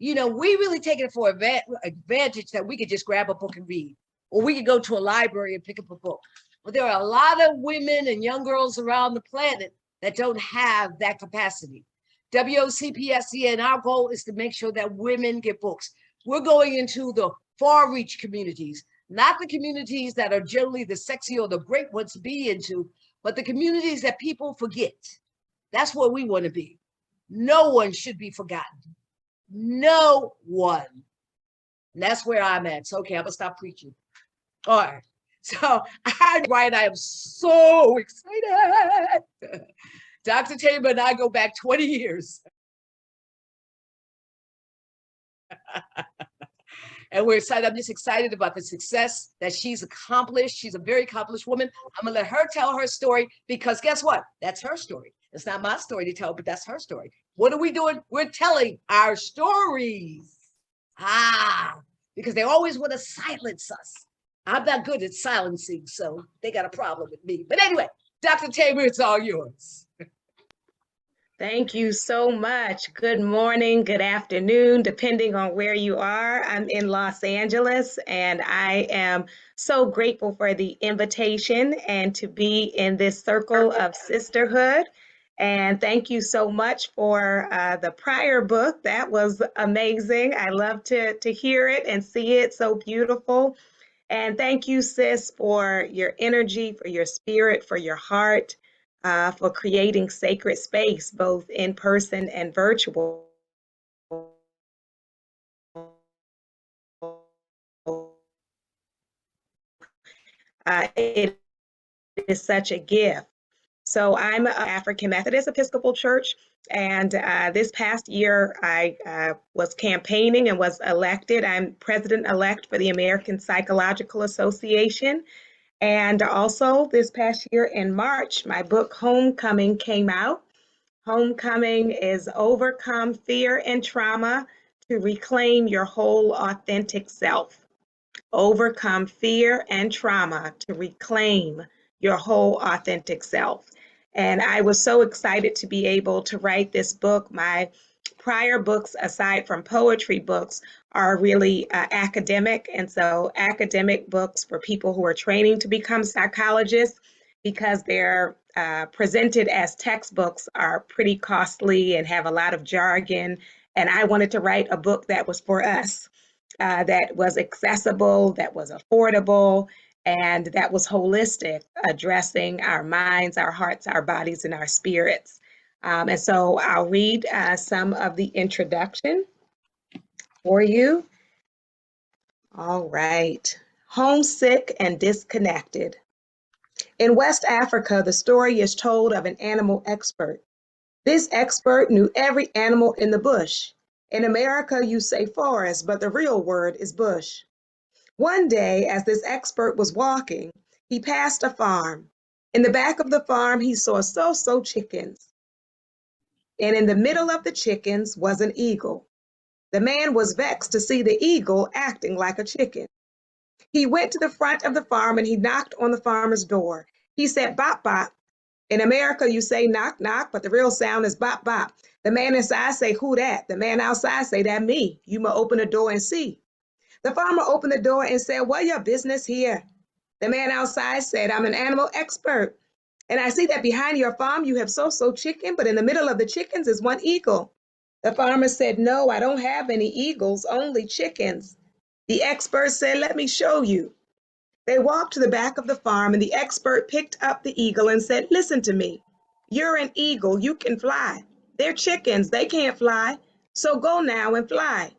We really take it for advantage that we could just grab a book and read, or we could go to a library and pick up a book. But there are a lot of women and young girls around the planet that don't have that capacity. WOCPSCN, our goal is to make sure that women get books. We're going into the far reach communities, not the communities that are generally the sexy or the great ones to be into, but the communities that people forget. That's where we want to be. No one should be forgotten. No one. And that's where I'm at. So, okay, I'm gonna stop preaching. All right. So I am so excited. Dr. Thema and I go back 20 years. And we're excited. I'm just excited about the success that she's accomplished. She's a very accomplished woman. I'm gonna let her tell her story, because guess what? That's her story. It's not my story to tell, but that's her story. What are we doing? We're telling our stories. Because they always want to silence us. I'm not good at silencing, so they got a problem with me. But anyway, Dr. Thema, it's all yours. Thank you so much. Good morning, good afternoon, depending on where you are. I'm in Los Angeles, and I am so grateful for the invitation and to be in this circle of sisterhood. And thank you so much for the prior book. That was amazing. I love to hear it and see it. So beautiful. And thank you, sis, for your energy, for your spirit, for your heart, for creating sacred space, both in person and virtual. It is such a gift. So I'm an African Methodist Episcopal Church, and this past year I was campaigning and was elected. I'm president-elect for the American Psychological Association. And also this past year in March, my book Homecoming came out. Homecoming is Overcome Fear and Trauma to Reclaim Your Whole Authentic Self. Overcome fear and trauma to reclaim your whole authentic self. And I was so excited to be able to write this book. My prior books, aside from poetry books, are really academic. And so academic books for people who are training to become psychologists, because they're presented as textbooks, are pretty costly and have a lot of jargon. And I wanted to write a book that was for us. That was accessible, that was affordable, and that was holistic, addressing our minds, our hearts, our bodies, and our spirits. And so I'll read some of the introduction for you. All right. Homesick and disconnected. In West Africa, the story is told of an animal expert. This expert knew every animal in the bush. In America, you say forest, but the real word is bush. One day, as this expert was walking, he passed a farm. In the back of the farm, he saw so-so chickens. And in the middle of the chickens was an eagle. The man was vexed to see the eagle acting like a chicken. He went to the front of the farm and he knocked on the farmer's door. He said, bop, bop. In America, you say knock, knock, but the real sound is bop, bop. The man inside say, who that? The man outside say, that me. You may open the door and see. The farmer opened the door and said, what your business here? The man outside said, I'm an animal expert. And I see that behind your farm, you have so-so chicken, but in the middle of the chickens is one eagle. The farmer said, no, I don't have any eagles, only chickens. The expert said, let me show you. They walked to the back of the farm and the expert picked up the eagle and said, listen to me. You're an eagle, you can fly. They're chickens, they can't fly. So go now and fly.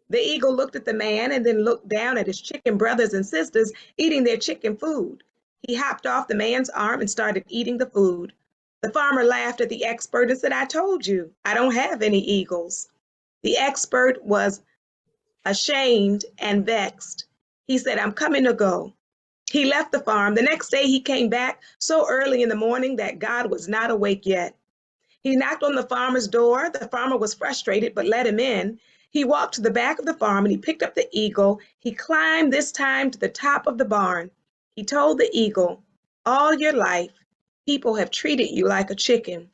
The eagle looked at the man and then looked down at his chicken brothers and sisters eating their chicken food. He hopped off the man's arm and started eating the food. The farmer laughed at the expert and said, I told you, I don't have any eagles. The expert was ashamed and vexed. He said, I'm coming to go. He left the farm. The next day he came back so early in the morning that God was not awake yet. He knocked on the farmer's door. The farmer was frustrated, but let him in. He walked to the back of the farm and he picked up the eagle. He climbed this time to the top of the barn. He told the eagle, all your life, people have treated you like a chicken.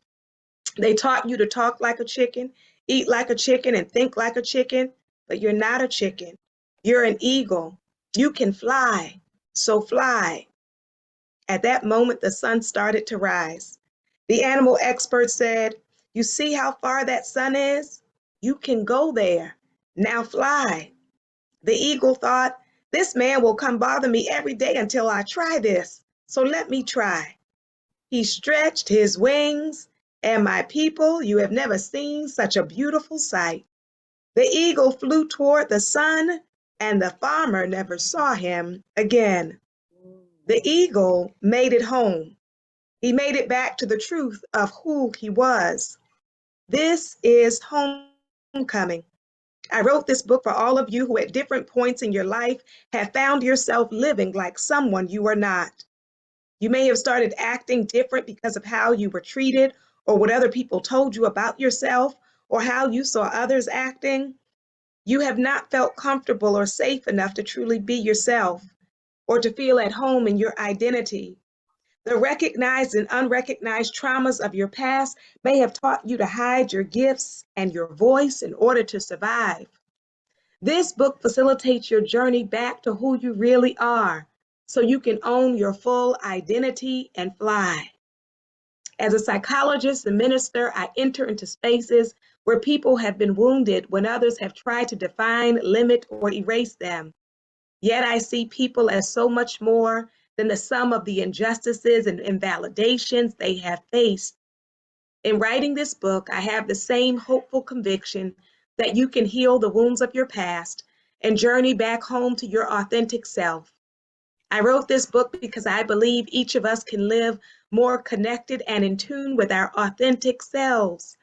They taught you to talk like a chicken, eat like a chicken, and think like a chicken, but you're not a chicken. You're an eagle. You can fly, so fly. At that moment, the sun started to rise. The animal expert said, you see how far that sun is? You can go there. Now fly. The eagle thought, this man will come bother me every day until I try this, so let me try. He stretched his wings, and my people, you have never seen such a beautiful sight. The eagle flew toward the sun, and the farmer never saw him again. The eagle made it home. He made it back to the truth of who he was. This is homecoming. I wrote this book for all of you who at different points in your life have found yourself living like someone you are not. You may have started acting different because of how you were treated or what other people told you about yourself or how you saw others acting. You have not felt comfortable or safe enough to truly be yourself or to feel at home in your identity. The recognized and unrecognized traumas of your past may have taught you to hide your gifts and your voice in order to survive. This book facilitates your journey back to who you really are, so you can own your full identity and fly. As a psychologist and minister, I enter into spaces where people have been wounded when others have tried to define, limit, or erase them. Yet I see people as so much more than the sum of the injustices and invalidations they have faced. In writing this book, I have the same hopeful conviction that you can heal the wounds of your past and journey back home to your authentic self. I wrote this book because I believe each of us can live more connected and in tune with our authentic selves.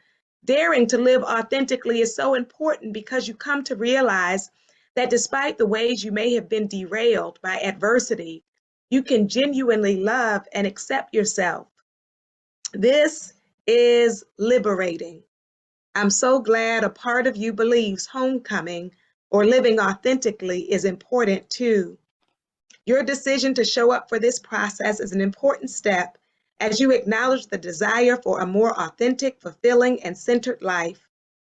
Daring to live authentically is so important because you come to realize that despite the ways you may have been derailed by adversity, you can genuinely love and accept yourself. This is liberating. I'm so glad a part of you believes homecoming or living authentically is important too. Your decision to show up for this process is an important step as you acknowledge the desire for a more authentic, fulfilling, and centered life.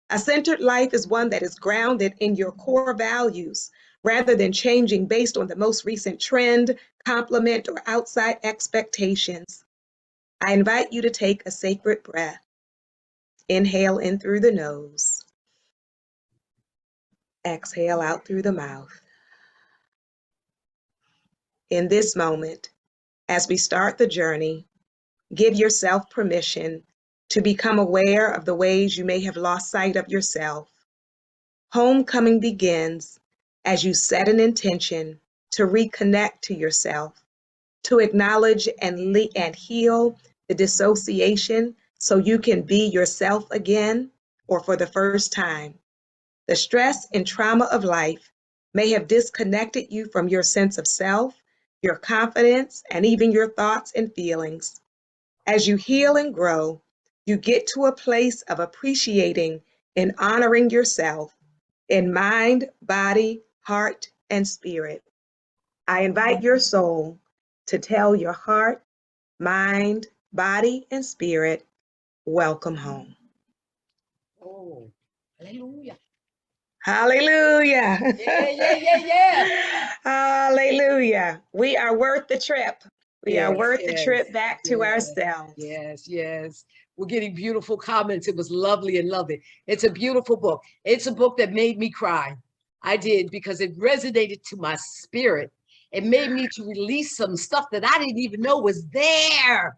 A centered life is one that is grounded in your core values rather than changing based on the most recent trend, compliment, or outside expectations. I invite you to take a sacred breath. Inhale in through the nose. Exhale out through the mouth. In this moment, as we start the journey, give yourself permission to become aware of the ways you may have lost sight of yourself. Homecoming begins as you set an intention to reconnect to yourself, to acknowledge and heal the dissociation so you can be yourself again or for the first time. The stress and trauma of life may have disconnected you from your sense of self, your confidence, and even your thoughts and feelings. As you heal and grow, you get to a place of appreciating and honoring yourself in mind, body, heart, and spirit. I invite your soul to tell your heart, mind, body, and spirit, welcome home. Oh, hallelujah. Hallelujah. Yeah. Hallelujah. We are worth the trip. We are worth the trip back to ourselves. Yes. We're getting beautiful comments. It was lovely and lovely. It's a beautiful book. It's a book that made me cry. I did because it resonated to my spirit. It made me to release some stuff that I didn't even know was there.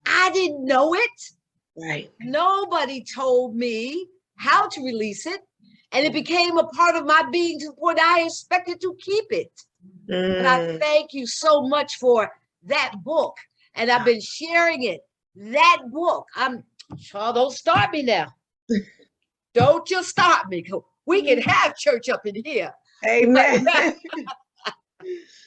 I didn't know it. Right. Nobody told me how to release it. And it became a part of my being to the point I expected to keep it. And I thank you so much for that book. And I've been sharing it. That book. Child, don't start me now. Don't just start me. We can have church up in here. Amen.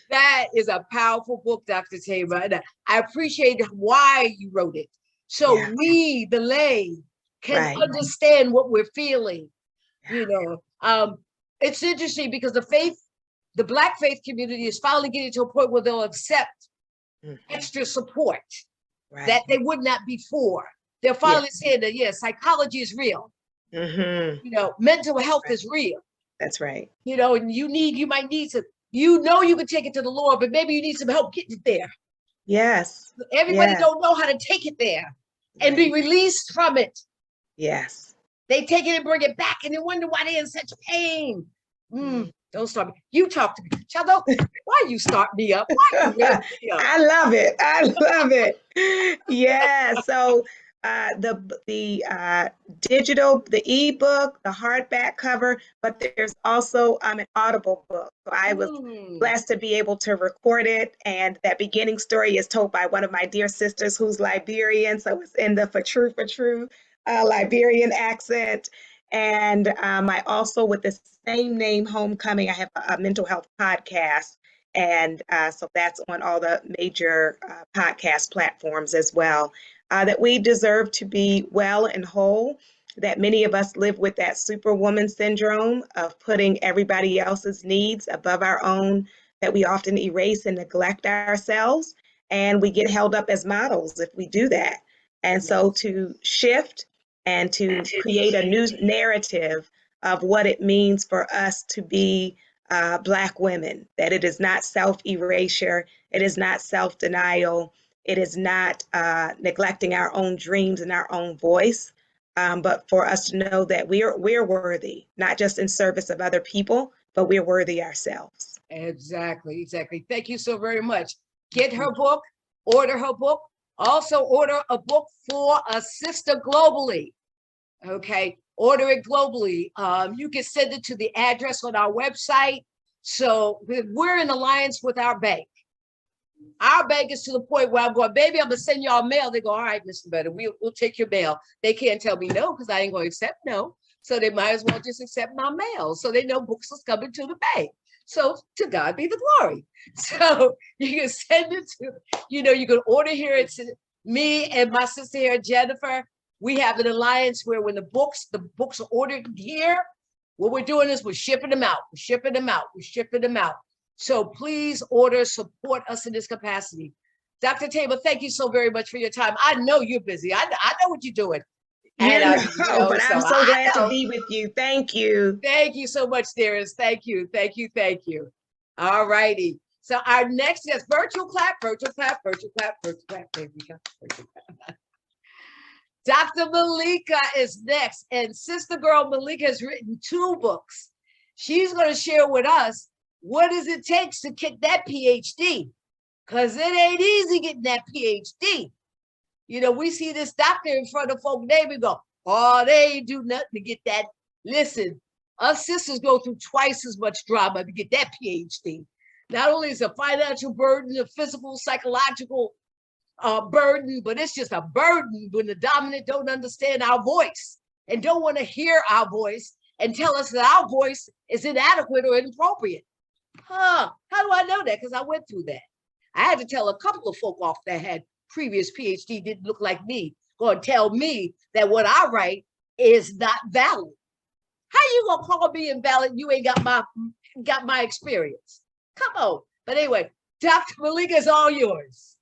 That is a powerful book, Dr. Thema. And I appreciate why you wrote it. So we, the lay, can understand what we're feeling. You know, it's interesting because the Black faith community is finally getting to a point where they'll accept extra support that they would not before. They're finally saying that, yes, psychology is real. You know, mental health is real. That's right. You know, and you might need some, you can take it to the Lord, but maybe you need some help getting it there. Yes. Everybody don't know how to take it there and be released from it. Yes. They take it and bring it back and they wonder why they're in such pain. Don't start me. You talk to me. Chado, why you start me up? Why you rev me up? I love it. I love it. Yeah. So the digital, the ebook, the hardback cover, but there's also an Audible book. So I was blessed to be able to record it. And that beginning story is told by one of my dear sisters who's Liberian. So it's in the for true Liberian accent. And I also, with the same name, Homecoming, I have a mental health podcast. And so that's on all the major podcast platforms as well. That we deserve to be well and whole, that many of us live with that superwoman syndrome of putting everybody else's needs above our own, that we often erase and neglect ourselves. And we get held up as models if we do that. And so to shift and to create a new narrative of what it means for us to be Black women, that it is not self-erasure, it is not self-denial, it is not neglecting our own dreams and our own voice, but for us to know that we're worthy, not just in service of other people, but we're worthy ourselves. Exactly. Thank you so very much. Get her book, order her book. Also order a book for a sister globally. Okay, order it globally. You can send it to the address on our website. So we're in alliance with our bank. Our bank is to the point where I'm going, baby, I'm gonna send y'all mail. They go, all right, Mr. Better, we'll take your mail. They can't tell me no, because I ain't gonna accept no. So they might as well just accept my mail. So they know books is coming to the bank. So to God be the glory. So you can send it to, you know, you can order here. It's me and my sister here, Jennifer. We have an alliance where when the books are ordered here, what we're doing is we're shipping them out. We're shipping them out. We're shipping them out. So please order, support us in this capacity. Dr. Tabor, thank you so very much for your time. I know you're busy. I know what you're doing. And, but I'm so glad to be with you. Thank you. Thank you so much, dearest. Thank you. Thank you. Thank you. All righty. So our next guest, virtual clap, virtual clap, virtual clap, virtual clap. There we go. Virtual clap. Dr. Malika is next. And sister girl Malika has written 2 books. She's going to share with us what does it take to kick that Ph.D. Because it ain't easy getting that Ph.D. You know, we see this doctor in front of folk, they go, oh, they ain't do nothing to get that. Listen, us sisters go through twice as much drama to get that Ph.D. Not only is it a financial burden, a physical, psychological burden, but it's just a burden when the dominant don't understand our voice and don't want to hear our voice and tell us that our voice is inadequate or inappropriate. How do I know that? Because I went through that. I had to tell a couple of folk off that had previous PhD, didn't look like me, going to tell me that what I write is not valid. How you gonna call me invalid? You ain't got my experience. Come on. But anyway, Dr. Malika is all yours.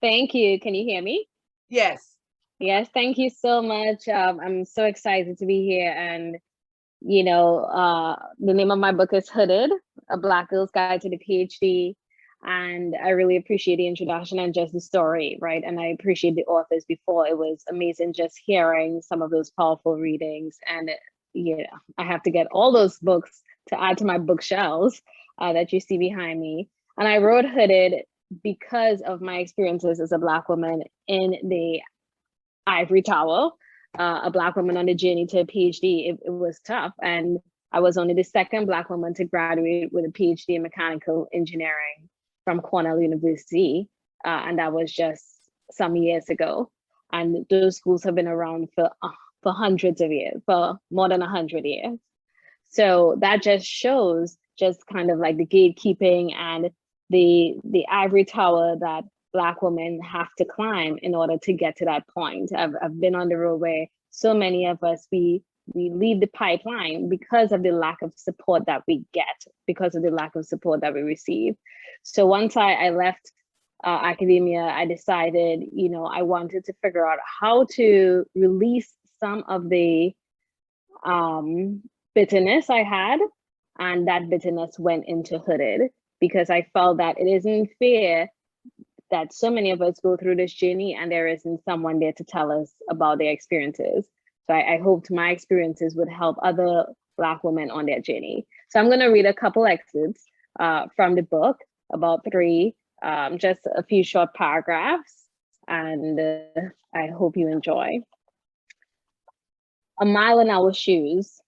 Thank you. Can you hear me? Yes. Yes, thank you so much. I'm so excited to be here. And, you know, the name of my book is Hooded, A Black Girl's Guide to the PhD. And I really appreciate the introduction and just the story, right? And I appreciate the authors before. It was amazing just hearing some of those powerful readings. And yeah, I have to get all those books to add to my bookshelves that you see behind me. And I wrote Hooded because of my experiences as a Black woman in the ivory tower, a Black woman on the journey to a PhD. It was tough. And I was only the second Black woman to graduate with a PhD in mechanical engineering from Cornell University. And that was just some years ago. And those schools have been around for hundreds of years, for more than 100 years. So that just shows just kind of like the gatekeeping and the ivory tower that Black women have to climb in order to get to that point. I've been on the road where so many of us, we leave the pipeline because of the lack of support that we get, because of the lack of support that we receive. So once I left academia, I decided, you know, I wanted to figure out how to release some of the bitterness I had, and that bitterness went into Hooded, because I felt that it isn't fair that so many of us go through this journey and there isn't someone there to tell us about their experiences. So I hoped my experiences would help other Black women on their journey. So I'm going to read a couple excerpts from the book, about 3, just a few short paragraphs, and I hope you enjoy. A mile in our shoes.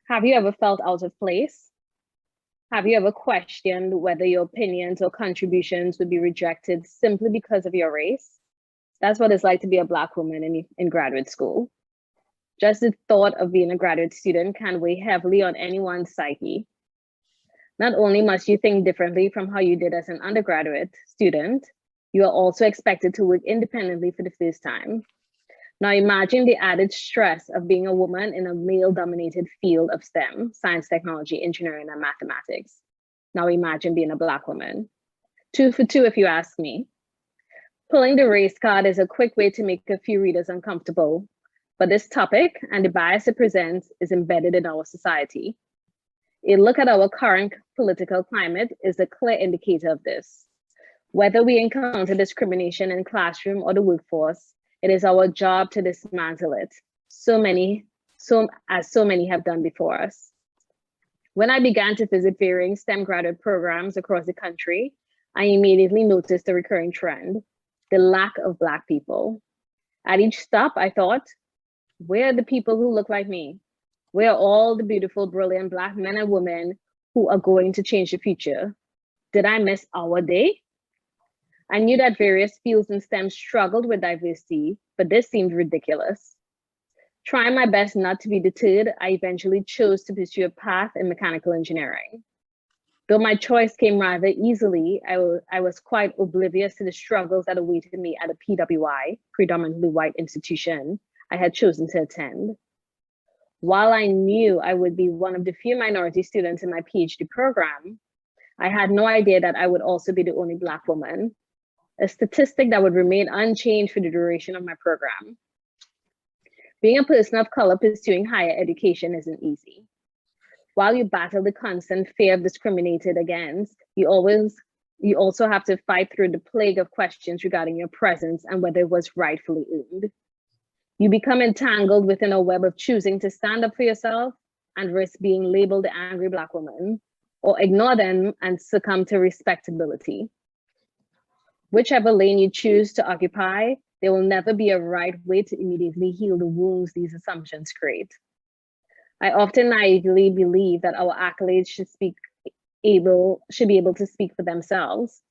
Have you ever felt out of place? Have you ever questioned whether your opinions or contributions would be rejected simply because of your race? That's what it's like to be a Black woman in graduate school. Just the thought of being a graduate student can weigh heavily on anyone's psyche. Not only must you think differently from how you did as an undergraduate student, you are also expected to work independently for the first time. Now imagine the added stress of being a woman in a male-dominated field of STEM, science, technology, engineering, and mathematics. Now imagine being a Black woman. 2 for 2 if you ask me. Pulling the race card is a quick way to make a few readers uncomfortable, but this topic and the bias it presents is embedded in our society. A look at our current political climate is a clear indicator of this. Whether we encounter discrimination in classroom or the workforce, it is our job to dismantle it, so many have done before us. When I began to visit varying STEM graduate programs across the country, I immediately noticed a recurring trend, the lack of Black people. At each stop, I thought, where are the people who look like me? Where are all the beautiful, brilliant Black men and women who are going to change the future? Did I miss our day? I knew that various fields in STEM struggled with diversity, but this seemed ridiculous. Trying my best not to be deterred, I eventually chose to pursue a path in mechanical engineering. Though my choice came rather easily, I was quite oblivious to the struggles that awaited me at a PWI, predominantly white institution, I had chosen to attend. While I knew I would be one of the few minority students in my PhD program, I had no idea that I would also be the only Black woman, a statistic that would remain unchanged for the duration of my program. Being a person of color pursuing higher education isn't easy. While you battle the constant fear of discriminated against, you also have to fight through the plague of questions regarding your presence and whether it was rightfully earned. You become entangled within a web of choosing to stand up for yourself and risk being labeled the angry Black woman, or ignore them and succumb to respectability. Whichever lane you choose to occupy, there will never be a right way to immediately heal the wounds these assumptions create. I often naively believe that our accolades should be able to speak for themselves.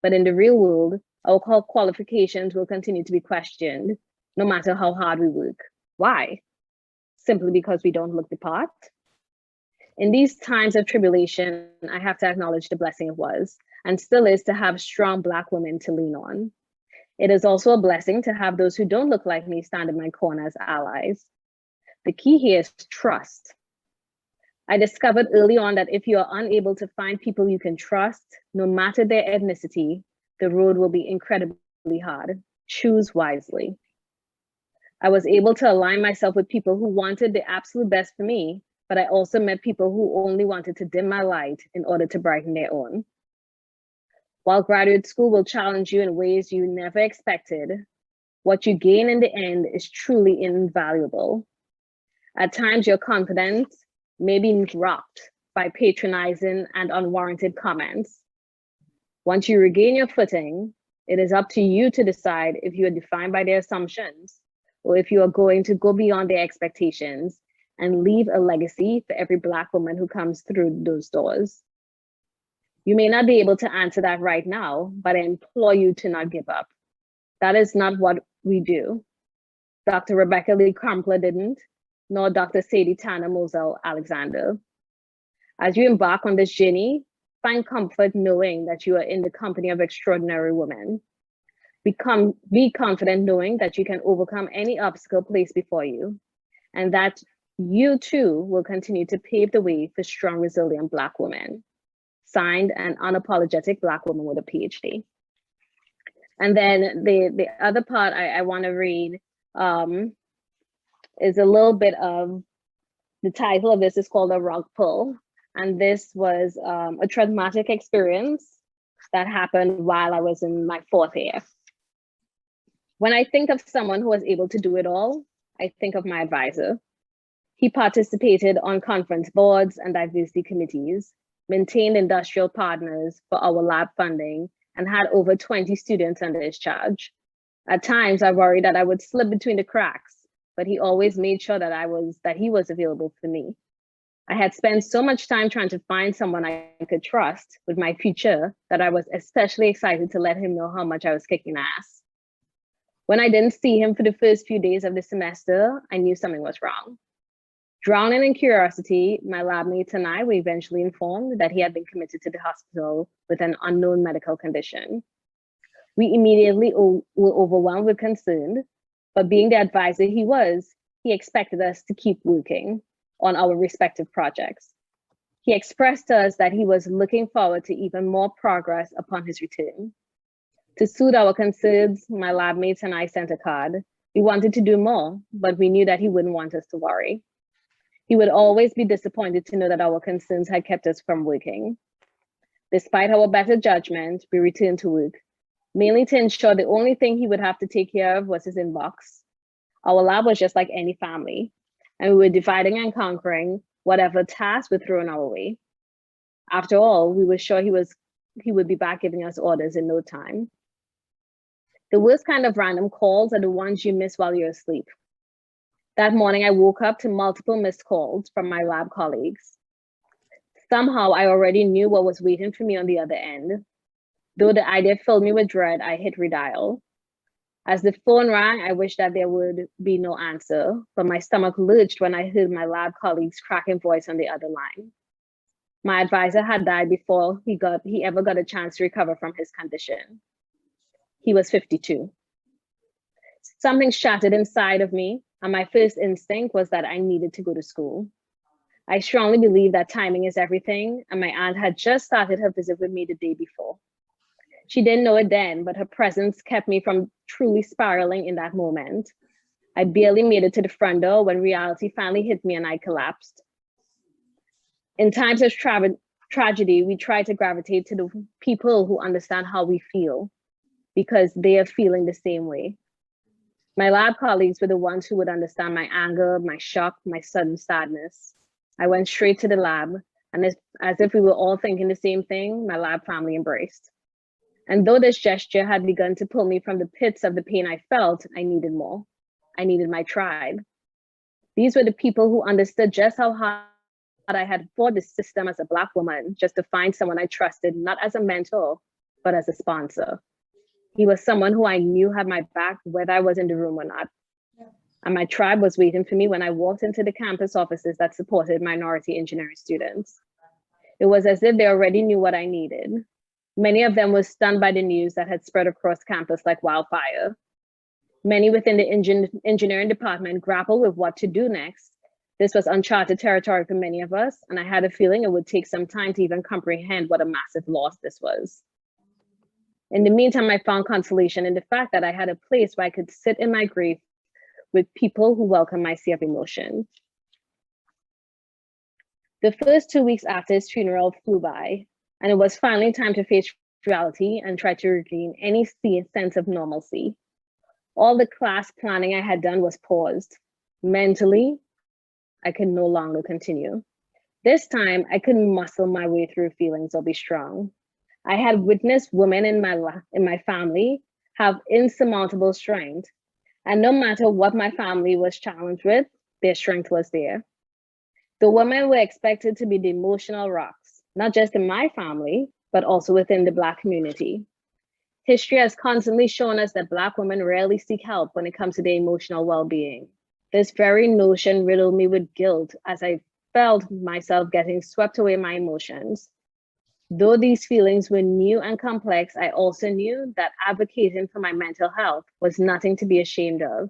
But in the real world, our qualifications will continue to be questioned, no matter how hard we work. Why? Simply because we don't look the part? In these times of tribulation, I have to acknowledge the blessing it was, and still is, to have strong Black women to lean on. It is also a blessing to have those who don't look like me stand in my corner as allies. The key here is trust. I discovered early on that if you are unable to find people you can trust, no matter their ethnicity, the road will be incredibly hard. Choose wisely. I was able to align myself with people who wanted the absolute best for me, but I also met people who only wanted to dim my light in order to brighten their own. While graduate school will challenge you in ways you never expected, what you gain in the end is truly invaluable. At times, your confidence may be rocked by patronizing and unwarranted comments. Once you regain your footing, it is up to you to decide if you are defined by their assumptions or if you are going to go beyond their expectations and leave a legacy for every Black woman who comes through those doors. You may not be able to answer that right now, but I implore you to not give up. That is not what we do. Dr. Rebecca Lee Crumpler didn't, nor Dr. Sadie Tanner Moselle Alexander. As you embark on this journey, find comfort knowing that you are in the company of extraordinary women. Be confident knowing that you can overcome any obstacle placed before you, and that you too will continue to pave the way for strong, resilient Black women. Signed, an unapologetic Black woman with a PhD. And then the other part I want to read is a little bit of, the title of this is called A Rug Pull. And this was a traumatic experience that happened while I was in my 4th year. When I think of someone who was able to do it all, I think of my advisor. He participated on conference boards and diversity committees, maintained industrial partners for our lab funding, and had over 20 students under his charge. At times, I worried that I would slip between the cracks, but he always made sure that he was available for me. I had spent so much time trying to find someone I could trust with my future that I was especially excited to let him know how much I was kicking ass. When I didn't see him for the first few days of the semester, I knew something was wrong. Drowning in curiosity, my lab mates and I were eventually informed that he had been committed to the hospital with an unknown medical condition. We immediately were overwhelmed with concern, but being the advisor he was, he expected us to keep working on our respective projects. He expressed to us that he was looking forward to even more progress upon his return. To soothe our concerns, my lab mates and I sent a card. We wanted to do more, but we knew that he wouldn't want us to worry. He would always be disappointed to know that our concerns had kept us from working. Despite our better judgment, we returned to work, mainly to ensure the only thing he would have to take care of was his inbox. Our lab was just like any family, and we were dividing and conquering whatever tasks were thrown our way. After all, we were sure he would be back giving us orders in no time. The worst kind of random calls are the ones you miss while you're asleep. That morning, I woke up to multiple missed calls from my lab colleagues. Somehow, I already knew what was waiting for me on the other end. Though the idea filled me with dread, I hit redial. As the phone rang, I wished that there would be no answer, but my stomach lurched when I heard my lab colleague's cracking voice on the other line. My advisor had died before he ever got a chance to recover from his condition. He was 52. Something shattered inside of me, and my first instinct was that I needed to go to school. I strongly believe that timing is everything, and my aunt had just started her visit with me the day before. She didn't know it then, but her presence kept me from truly spiraling in that moment. I barely made it to the front door when reality finally hit me and I collapsed. In times of tragedy, we try to gravitate to the people who understand how we feel because they are feeling the same way. My lab colleagues were the ones who would understand my anger, my shock, my sudden sadness. I went straight to the lab, and as if we were all thinking the same thing, my lab family embraced. And though this gesture had begun to pull me from the pits of the pain I felt, I needed more. I needed my tribe. These were the people who understood just how hard I had fought the system as a Black woman, just to find someone I trusted, not as a mentor, but as a sponsor. He was someone who I knew had my back, whether I was in the room or not. And my tribe was waiting for me when I walked into the campus offices that supported minority engineering students. It was as if they already knew what I needed. Many of them were stunned by the news that had spread across campus like wildfire. Many within the engineering department grappled with what to do next. This was uncharted territory for many of us, and I had a feeling it would take some time to even comprehend what a massive loss this was. In the meantime, I found consolation in the fact that I had a place where I could sit in my grief with people who welcome my sea of emotion. The first 2 weeks after his funeral flew by, and it was finally time to face reality and try to regain any sense of normalcy. All the class planning I had done was paused. Mentally, I could no longer continue. This time, I couldn't muscle my way through feelings or be strong. I had witnessed women in my family have insurmountable strength. And no matter what my family was challenged with, their strength was there. The women were expected to be the emotional rocks, not just in my family, but also within the Black community. History has constantly shown us that Black women rarely seek help when it comes to their emotional well-being. This very notion riddled me with guilt as I felt myself getting swept away my emotions. Though these feelings were new and complex, I also knew that advocating for my mental health was nothing to be ashamed of.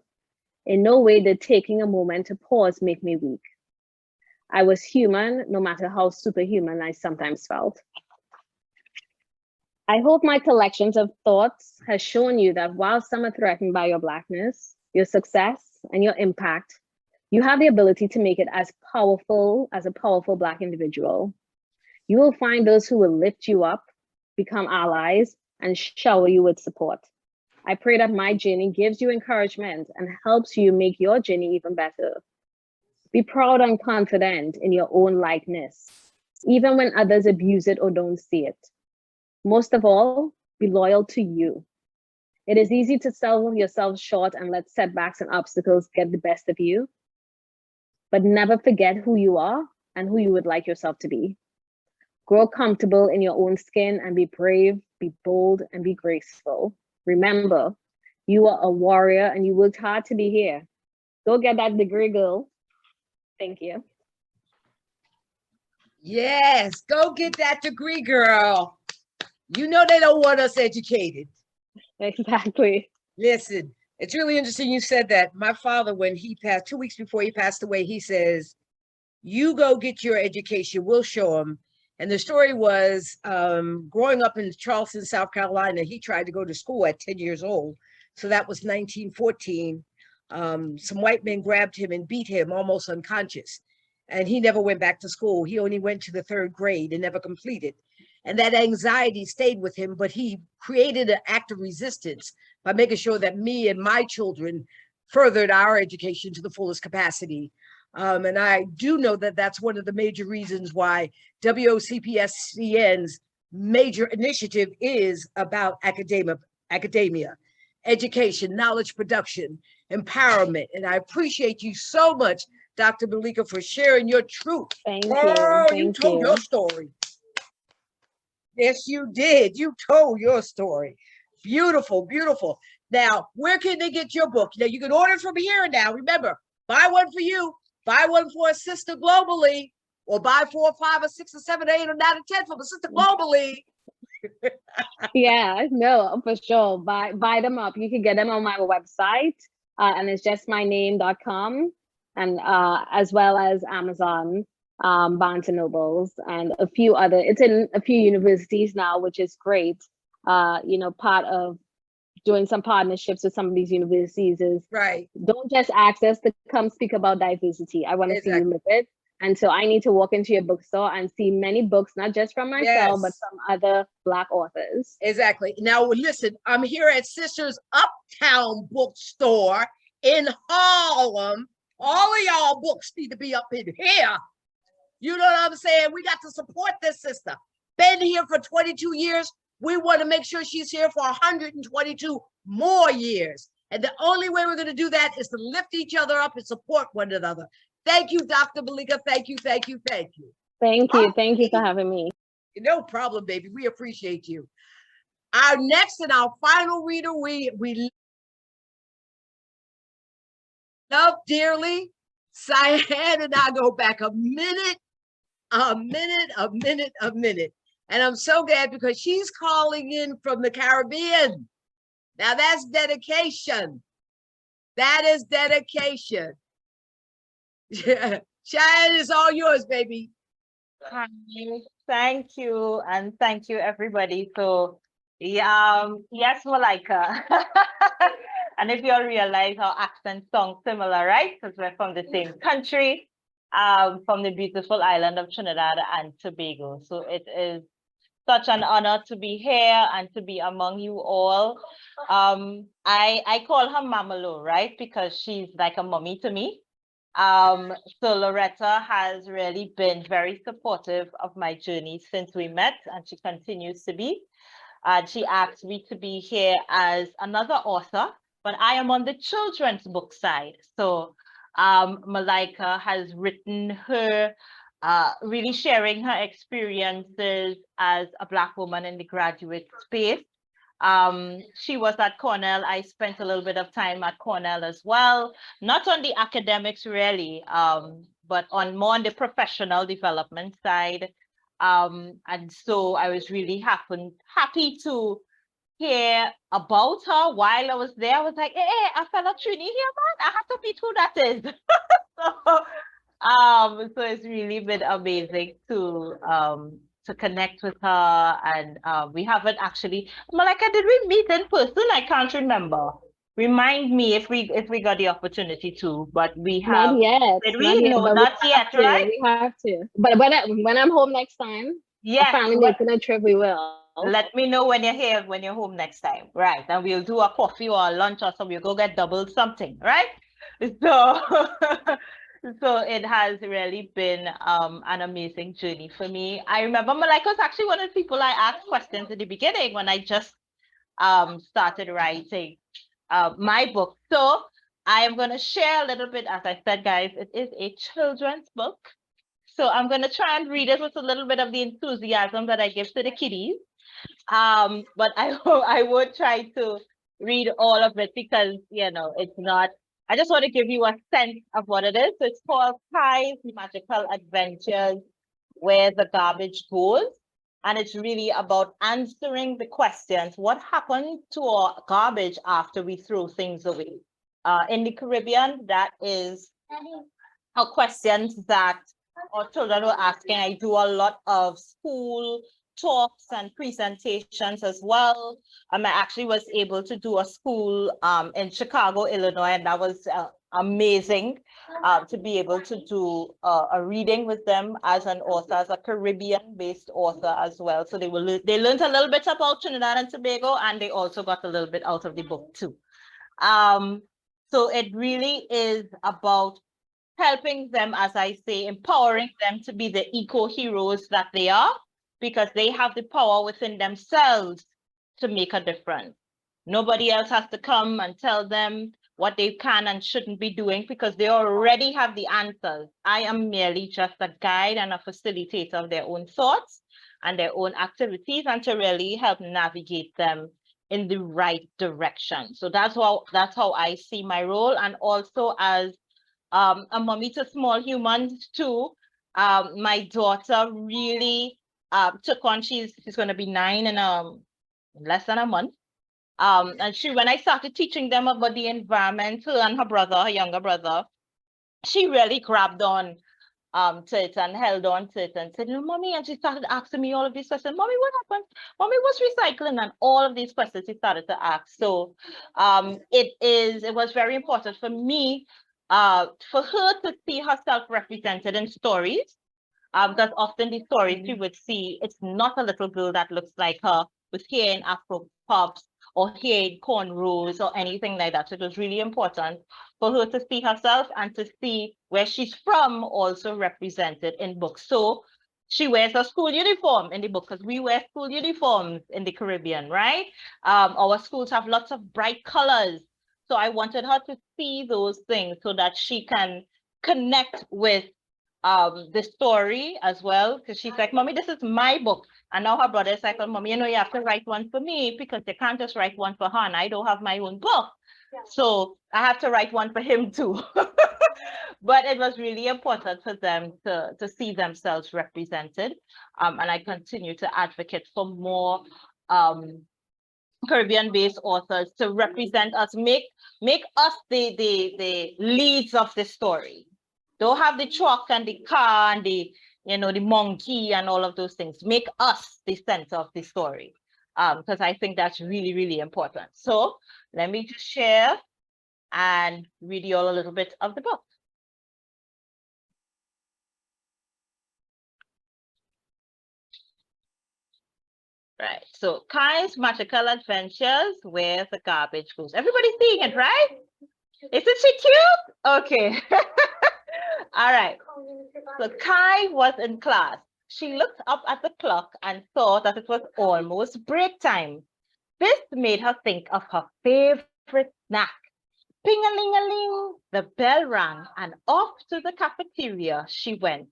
In no way did taking a moment to pause make me weak. I was human, no matter how superhuman I sometimes felt. I hope my collections of thoughts has shown you that while some are threatened by your Blackness, your success, and your impact, you have the ability to make it as powerful as a powerful Black individual. You will find those who will lift you up, become allies, and shower you with support. I pray that my journey gives you encouragement and helps you make your journey even better. Be proud and confident in your own likeness, even when others abuse it or don't see it. Most of all, be loyal to you. It is easy to sell yourself short and let setbacks and obstacles get the best of you, but never forget who you are and who you would like yourself to be. Grow comfortable in your own skin and be brave, be bold, and be graceful. Remember, you are a warrior and you worked hard to be here. Go get that degree, girl. Thank you. Yes, go get that degree, girl. You know they don't want us educated. Exactly. Listen, it's really interesting you said that. My father, when he passed, 2 weeks before he passed away, he says, you go get your education, we'll show him. And the story was growing up in Charleston, South Carolina, he tried to go to school at 10 years old. So that was 1914. Some white men grabbed him and beat him almost unconscious. And he never went back to school. He only went to the 3rd grade and never completed. And that anxiety stayed with him, but he created an act of resistance by making sure that me and my children furthered our education to the fullest capacity. And I do know that that's one of the major reasons why WOCPSCN's major initiative is about academia, education, knowledge production, empowerment. And I appreciate you so much, Dr. Malika, for sharing your truth. Thank you. Oh, Thank you told you. your story. Yes, you did. You told your story. Beautiful, beautiful. Now, where can they get your book? Now, you can order it from here now. Remember, buy one for you, buy one for a sister globally, or buy 4 or 5 or 6 or 7 or 8 or 9 or 10 from a sister globally. Yeah, no, for sure. Buy them up. You can get them on my website, and it's just myname.com, and as well as Amazon, Barnes and Nobles, and a few other. It's in a few universities now, which is great. You know, part of doing some partnerships with some of these universities is Right. don't just ask us to come speak about diversity. I want to see you live it. And so I need to walk into your bookstore and see many books, not just from myself, but from other Black authors. Exactly. Now, listen, I'm here at Sisters Uptown Bookstore in Harlem. All of y'all books need to be up in here. You know what I'm saying? We got to support this sister. Been here for 22 years. We want to make sure she's here for 122 more years. And the only way we're going to do that is to lift each other up and support one another. Thank you, Dr. Malika. Thank you, thank you, thank you. Thank you. Thank you for having me. No problem, baby. We appreciate you. Our next and our final reader, we love dearly. Cyan and I go back a minute. And I'm so glad because she's calling in from the Caribbean. Now that's dedication. That is dedication. Cheyenne, is all yours, baby. Hi, thank you, and thank you, everybody. So, yes, Malika. And if you all realize our accents sound similar, right? Because we're from the same country, from the beautiful island of Trinidad and Tobago. So it is such an honor to be here and to be among you all. I call her Mama Lo, right? Because she's like a mommy to me. So Loretta has really been very supportive of my journey since we met, and she continues to be. She asked me to be here as another author, but I am on the children's book side. So Malika has written her, really sharing her experiences as a Black woman in the graduate space. She was at Cornell. I spent a little bit of time at Cornell as well, not on the academics really, but more on the professional development side. And so I was really happy to hear about her while I was there. I was like, hey, a fellow Trini here, man. I have to meet who that is. So it's really been amazing to connect with her, and we haven't actually. Malika, did we meet in person? I can't remember. Remind me if we got the opportunity to, but we have. Not yet. Did we? No, not yet, right? We have to. But when I'm home next time, yes, finally making a trip, we will. Let me know when you're here, when you're home next time, right? And we'll do a coffee or a lunch or something. We'll go get double something, right? So. So it has really been an amazing journey for me. I remember Malika was actually one of the people I asked questions in the beginning when I just started writing my book. So I am going to share a little bit. As I said, guys, it is a children's book. So I'm going to try and read it with a little bit of the enthusiasm that I give to the kiddies. But I would try to read all of it because, you know, it's not. I just want to give you a sense of what it is. So it's called Kai's Magical Adventures Where the Garbage Goes. And it's really about answering the questions, what happened to our garbage after we throw things away? In the Caribbean, that is our questions that our children were asking. I do a lot of school talks and presentations as well. I actually was able to do a school in Chicago, Illinois, and that was amazing to be able to do a reading with them as an author, as a Caribbean-based author as well. So they learned a little bit about Trinidad and Tobago, and they also got a little bit out of the book too. So it really is about helping them, as I say, empowering them to be the eco-heroes that they are, because they have the power within themselves to make a difference. Nobody else has to come and tell them what they can and shouldn't be doing because they already have the answers. I am merely just a guide and a facilitator of their own thoughts. and their own activities, and to really help navigate them in the right direction. So that's how I see my role, and also as a mommy to small humans too. My daughter really took on. She's going to be 9 in less than a month. And when I started teaching them about the environment, her and her brother, her younger brother, she really grabbed on to it and held on to it and said, "No, mommy," and she started asking me all of these questions. "Mommy, what happened? Mommy, what's recycling?" And all of these questions she started to ask. So it was very important for me for her to see herself represented in stories. Because often the stories you would see, it's not a little girl that looks like her with hair in Afro pops or hair in cornrows or anything like that. So it was really important for her to see herself and to see where she's from also represented in books. So she wears a school uniform in the book, because we wear school uniforms in the Caribbean, right? Our schools have lots of bright colors. So I wanted her to see those things so that she can connect with the story as well, because she's like, "Mommy, this is my book." And now her brother is like, "Oh, Mommy, you know, you have to write one for me, because you can't just write one for her, and I don't have my own book." Yeah. So I have to write one for him too. But it was really important for them to see themselves represented. And I continue to advocate for more Caribbean-based authors to represent us, make us the leads of the story. Don't have the truck and the car and the monkey and all of those things. Make us the center of the story, because I think that's really, really important. So let me just share and read you all a little bit of the book. Right, so Kai's Magical Adventures, Where the Garbage Goes. Everybody's seeing it, right? Isn't she cute? Okay. All right. So Kai was in class. She looked up at the clock and saw that it was almost break time. This made her think of her favorite snack. Ping-a-ling-a-ling, the bell rang, and off to the cafeteria she went.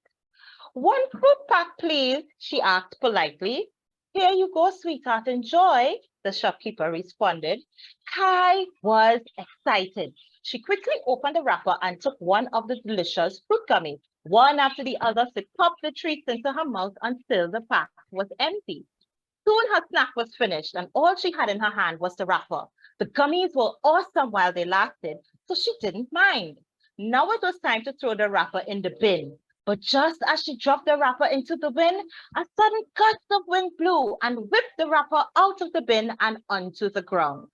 "One fruit pack, please," she asked politely. "Here you go, sweetheart, enjoy," the shopkeeper responded. Kai was excited. She quickly opened the wrapper and took one of the delicious fruit gummies. One after the other, she popped the treats into her mouth until the pack was empty. Soon her snack was finished, and all she had in her hand was the wrapper. The gummies were awesome while they lasted, so she didn't mind. Now it was time to throw the wrapper in the bin. But just as she dropped the wrapper into the bin, a sudden gust of wind blew and whipped the wrapper out of the bin and onto the ground.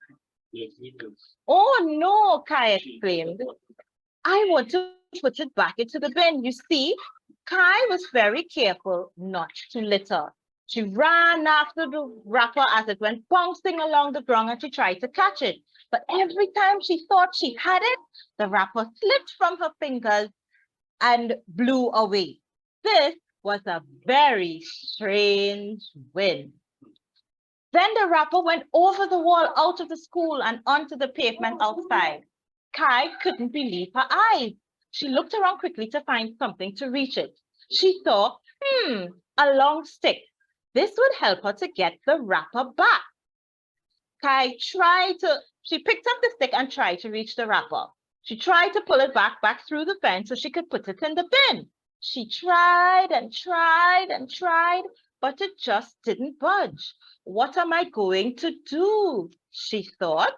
"Oh no," Kai exclaimed. "I want to put it back into the bin." You see, Kai was very careful not to litter. She ran after the wrapper as it went bouncing along the ground, and she tried to catch it. But every time she thought she had it, the wrapper slipped from her fingers and blew away. This was a very strange wind. Then the wrapper went over the wall out of the school and onto the pavement outside. Kai couldn't believe her eyes. She looked around quickly to find something to reach it. She saw, a long stick. This would help her to get the wrapper back. She picked up the stick and tried to reach the wrapper. She tried to pull it back through the fence so she could put it in the bin. She tried and tried and tried, but it just didn't budge. What am I going to do? She thought.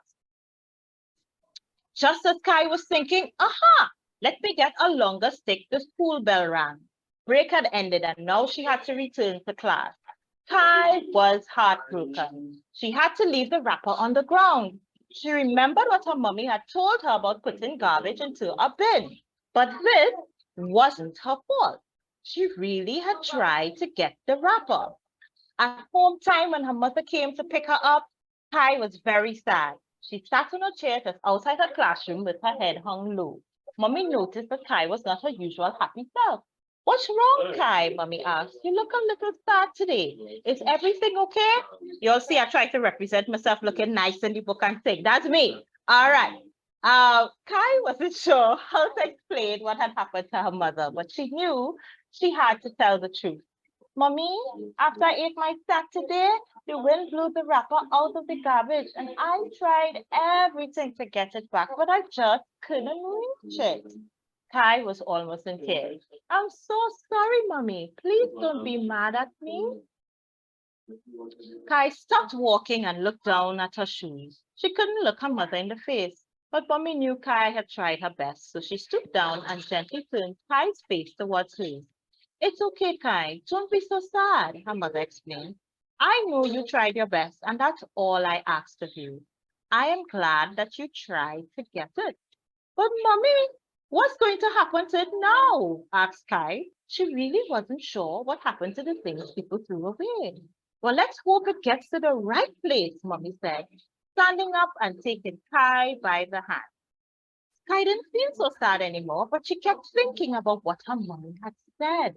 Just as Kai was thinking, aha, let me get a longer stick, the school bell rang. Break had ended and now she had to return to class. Kai was heartbroken. She had to leave the wrapper on the ground. She remembered what her mommy had told her about putting garbage into a bin. But this wasn't her fault. She really had tried to get the wrapper. At home time, when her mother came to pick her up, Kai was very sad. She sat on a chair just outside her classroom with her head hung low. Mommy noticed that Kai was not her usual happy self. "What's wrong, Kai?" Mommy asked. "You look a little sad today. Is everything okay?" You'll see I try to represent myself looking nice in the book and saying, that's me. All right. Kai wasn't sure how to explain what had happened to her mother, but she knew she had to tell the truth. Mommy, after I ate my snack today, the wind blew the wrapper out of the garbage and I tried everything to get it back, but I just couldn't reach it. Kai was almost in tears. I'm so sorry, Mommy. Please don't be mad at me. Kai stopped walking and looked down at her shoes. She couldn't look her mother in the face, but Mommy knew Kai had tried her best, so she stooped down and gently turned Kai's face towards hers. It's okay, Kai. Don't be so sad, her mother explained. I know you tried your best, and that's all I asked of you. I am glad that you tried to get it. But Mommy, what's going to happen to it now? Asked Kai. She really wasn't sure what happened to the things people threw away. Well, let's hope it gets to the right place, Mommy said, standing up and taking Kai by the hand. Kai didn't feel so sad anymore, but she kept thinking about what her mommy had said.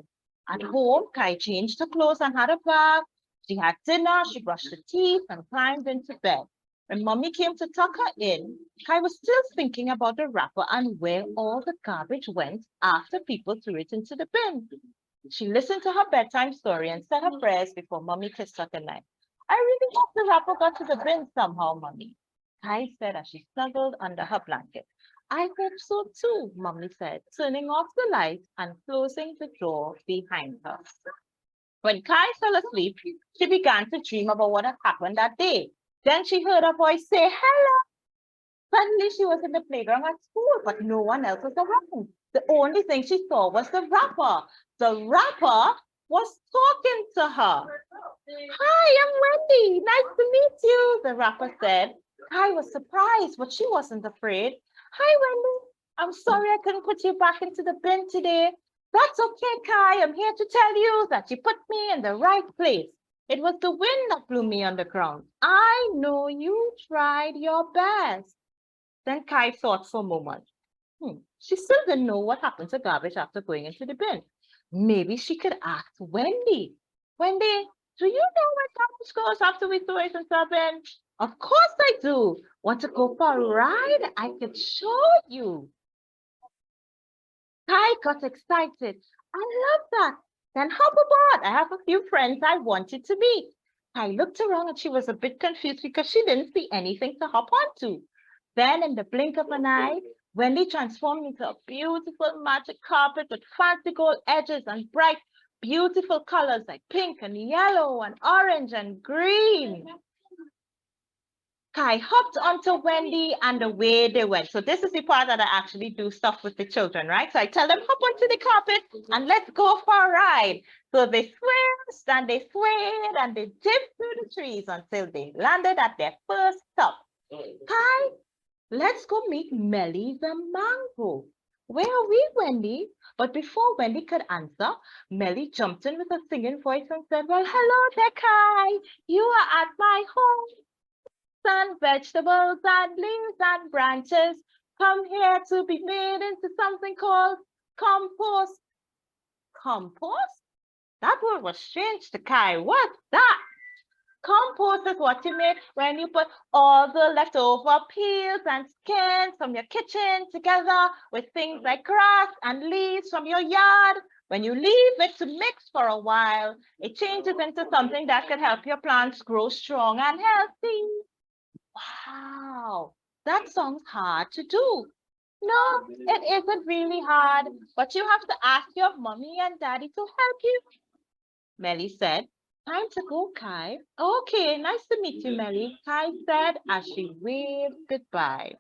At home, Kai changed her clothes and had a bath. She had dinner, she brushed her teeth and climbed into bed. When Mommy came to tuck her in, Kai was still thinking about the wrapper and where all the garbage went after people threw it into the bin. She listened to her bedtime story and said her prayers before Mommy kissed her goodnight. I really hope the wrapper got to the bin somehow, Mommy, Kai said as she snuggled under her blanket. I hope so too, Mommy said, turning off the light and closing the door behind her. When Kai fell asleep, she began to dream about what had happened that day. Then she heard a voice say, hello. Suddenly she was in the playground at school, but no one else was around. The only thing she saw was the wrapper. The wrapper was talking to her. Hi, I'm Wendy. Nice to meet you, the wrapper said. Kai was surprised, but she wasn't afraid. Hi, Wendy. I'm sorry I couldn't put you back into the bin today. That's okay, Kai. I'm here to tell you that you put me in the right place. It was the wind that blew me on the ground. I know you tried your best. Then Kai thought for a moment. She still didn't know what happened to garbage after going into the bin. Maybe she could ask Wendy. Wendy, do you know where garbage goes after we throw it into the bin? Of course I do. Want to go for a ride? I could show you. Kai got excited. I love that. Then hop aboard. I have a few friends I wanted to meet. Kai looked around and she was a bit confused because she didn't see anything to hop onto. Then in the blink of an eye, Wendy transformed into a beautiful magic carpet with fancy gold edges and bright, beautiful colors like pink and yellow and orange and green. Kai hopped onto Wendy and away they went. So this is the part that I actually do stuff with the children, right? So I tell them, hop onto the carpet and let's go for a ride. So they swished and they swayed and they dipped through the trees until they landed at their first stop. Kai, let's go meet Melly the mango. Where are we, Wendy? But before Wendy could answer, Melly jumped in with a singing voice and said, well, hello there, Kai. You are at my home. And vegetables and leaves and branches come here to be made into something called compost. Compost? That word was strange to Kai. What's that? Compost is what you make when you put all the leftover peels and skins from your kitchen together with things like grass and leaves from your yard. When you leave it to mix for a while, it changes into something that can help your plants grow strong and healthy. Wow, that sounds hard to do. No, it isn't really hard, but you have to ask your mommy and daddy to help you. Melly said, time to go, Kai. Okay, nice to meet you, Melly, Kai said as she waved goodbye.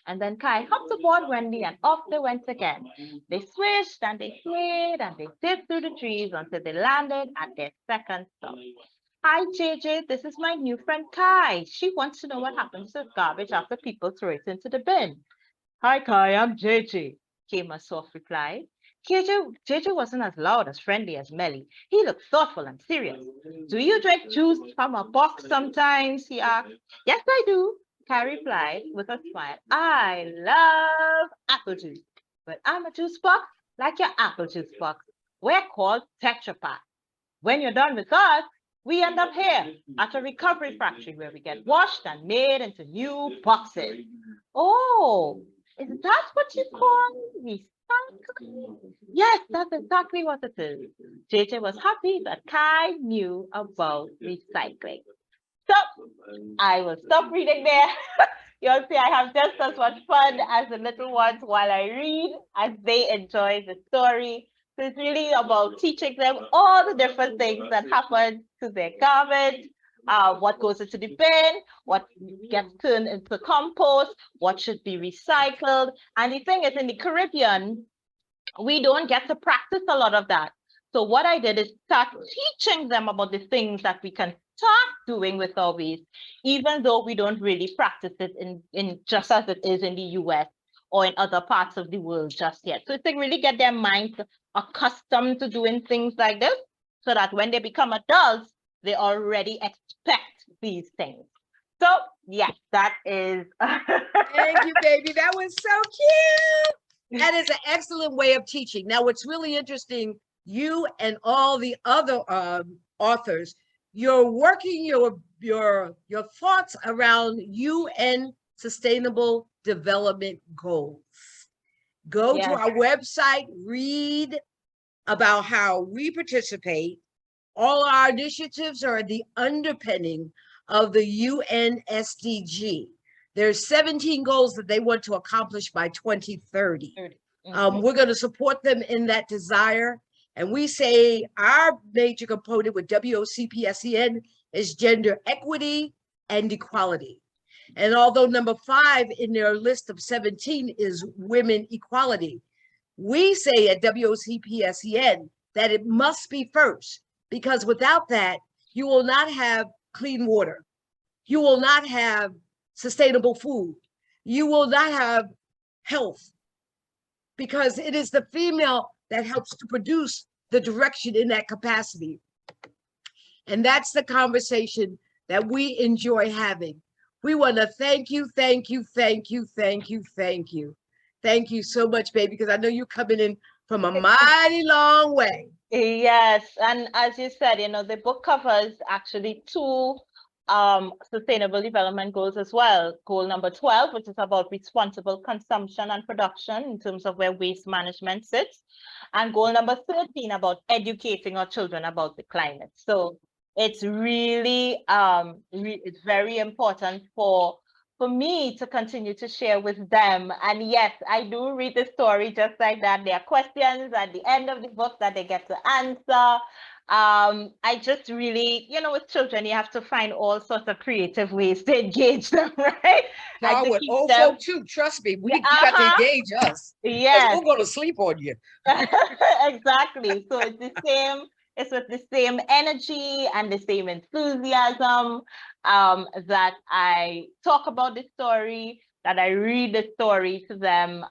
And then Kai hopped aboard Wendy and off they went again. They swished and they swayed and they dipped through the trees until they landed at their second stop. Hi, JJ, this is my new friend Kai. She wants to know what happens to garbage after people throw it into the bin. Hi, Kai, I'm JJ, came a soft reply. JJ wasn't as loud as friendly as Melly. He looked thoughtful and serious. Do you drink juice from a box sometimes? He asked. Yes, I do, Kai replied with a smile. I love apple juice, but I'm a juice box like your apple juice box. We're called Tetra Pak. When you're done with us, we end up here at a recovery factory where we get washed and made into new boxes. Oh, is that what you call recycling? Yes, that's exactly what it is. JJ was happy that Kai knew about recycling. So I will stop reading there. You'll see I have just as much fun as the little ones while I read, as they enjoy the story. So it's really about teaching them all the different things that happen to their garbage, what goes into the bin, what gets turned into compost, what should be recycled. And the thing is, in the Caribbean, we don't get to practice a lot of that. So what I did is start teaching them about the things that we can start doing with our waste, even though we don't really practice it in just as it is in the US or in other parts of the world just yet. So it's to really get their minds accustomed to doing things like this, so that when they become adults, they already expect these things. So yes, that is. Thank you, baby. That was so cute. That is an excellent way of teaching. Now, what's really interesting, you and all the other authors, you're working your thoughts around UN Sustainable Development Goals. Go to our website, read about how we participate. All our initiatives are the underpinning of the UN SDG. There's 17 goals that they want to accomplish by 2030. We're going to support them in that desire. And we say our major component with WOCPSCN is gender equity and equality. And although number 5 in their list of 17 is women equality, we say at WOCPSCN that it must be first, because without that, you will not have clean water. You will not have sustainable food. You will not have health, because it is the female that helps to produce the direction in that capacity. And that's the conversation that we enjoy having. We want to thank you, thank you, thank you, thank you, thank you. Thank you so much, baby, because I know you're coming in from a mighty long way. Yes, and as you said, you know, the book covers actually 2 sustainable development goals as well. Goal number 12, which is about responsible consumption and production in terms of where waste management sits, and goal number 13 about educating our children about the climate. So it's really it's very important for me to continue to share with them. And yes, I do read the story just like that. There are questions at the end of the book that they get to answer. I just really, you know, with children, you have to find all sorts of creative ways to engage them, right? I would also too, trust me, you got to engage us. Yes. We'll go to sleep on you. Exactly. So it's with the same energy and the same enthusiasm that I talk about the story, that I read the story to them,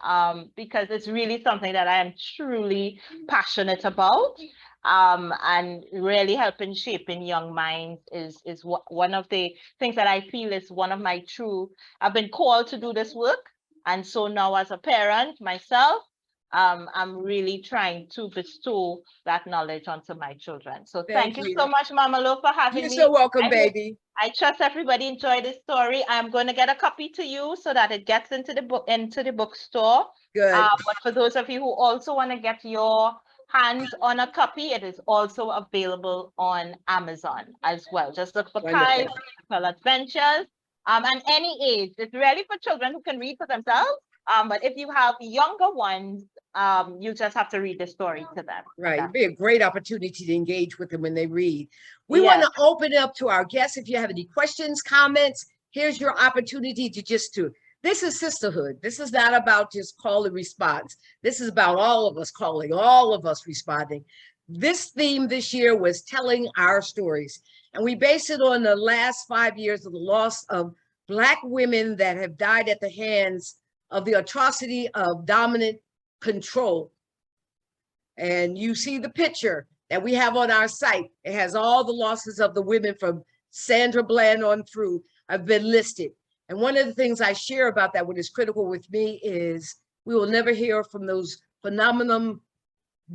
because it's really something that I am truly passionate about. And really helping shaping young minds is one of the things that I feel is one of my I've been called to do this work. And so now as a parent myself, I'm really trying to bestow that knowledge onto my children. So thank you so much, Mama Lo, for having me. You're so welcome, baby. I trust everybody enjoyed this story. I'm going to get a copy to you so that it gets into the bookstore. Good. But for those of you who also want to get your hands on a copy, it is also available on Amazon as well. Just look for Kai's Adventures. And any age. It's really for children who can read for themselves. But if you have younger ones, you just have to read the story to them. Right. It'd be a great opportunity to engage with them when they read. We want to open it up to our guests. If you have any questions, comments, here's your opportunity to this is sisterhood. This is not about just call and response. This is about all of us calling, all of us responding. This theme this year was telling our stories. And we base it on the last 5 years of the loss of Black women that have died at the hands of the atrocity of dominant control. And you see the picture that we have on our site. It has all the losses of the women from Sandra Bland on through have been listed. And one of the things I share about that, what is critical with me, is we will never hear from those phenomenal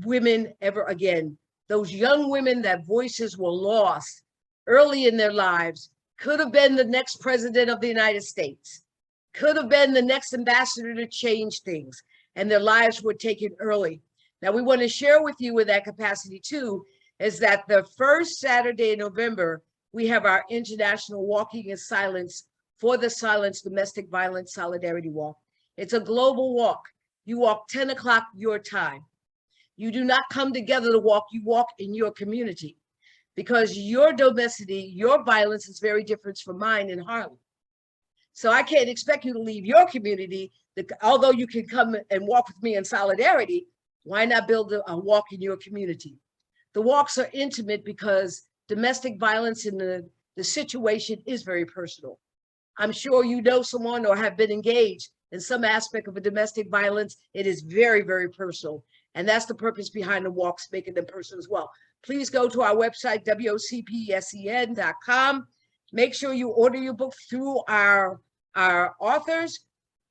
women ever again. Those young women that voices were lost early in their lives could have been the next president of the United States, could have been the next ambassador to change things. and their lives were taken early. Now, we want to share with you in that capacity too, is that the first Saturday in November, we have our International Walking in Silence for the Silence Domestic Violence Solidarity Walk. It's a global walk. You walk 10 o'clock your time. You do not come together to walk, you walk in your community, because your domesticity, your violence is very different from mine in Harlem. So I can't expect you to leave your community, although you can come and walk with me in solidarity. Why not build a walk in your community? The walks are intimate because domestic violence in the situation is very personal. I'm sure you know someone or have been engaged in some aspect of a domestic violence. It is very, very personal. And that's the purpose behind the walks, making them personal as well. Please go to our website, WOCPSCN.com. Make sure you order your book through our authors,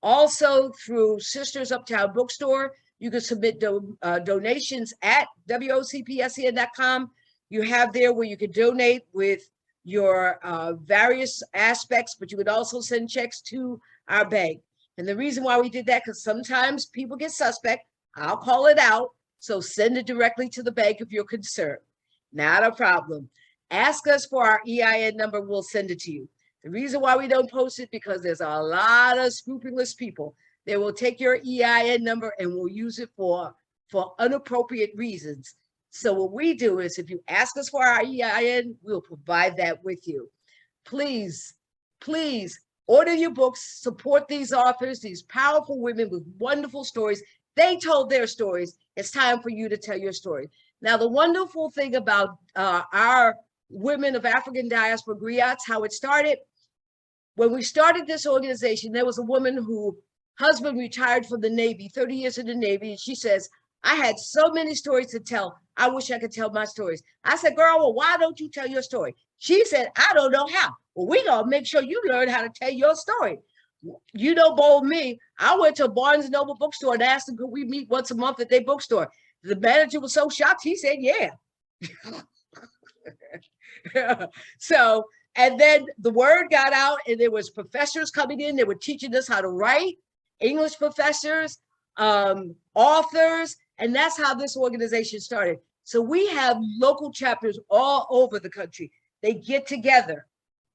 also through Sisters Uptown Bookstore. You can submit donations at WOCPSCN.com. You have there where you can donate with your various aspects, but you could also send checks to our bank. And the reason why we did that, because sometimes people get suspect. I'll call it out. So send it directly to the bank if you're concerned. Not a problem. Ask us for our EIN number. We'll send it to you. The reason why we don't post it, because there's a lot of scrupulous people. They will take your EIN number and will use it for inappropriate reasons. So what we do is, if you ask us for our EIN, we'll provide that with you. Please, please order your books, support these authors, these powerful women with wonderful stories. They told their stories. It's time for you to tell your story. Now, the wonderful thing about our Women of African Diaspora Griots, how it started, when we started this organization, there was a woman whose husband retired from the Navy, 30 years in the Navy, and she says, I had so many stories to tell. I wish I could tell my stories. I said, girl, well, why don't you tell your story? She said, I don't know how. Well, we gonna make sure you learn how to tell your story. You know, bold me, I went to Barnes & Noble bookstore and asked them, could we meet once a month at their bookstore? The manager was so shocked, he said, yeah. So, and then the word got out, and there was professors coming in. They were teaching us how to write, English professors, authors, and that's how this organization started. So we have local chapters all over the country. They get together.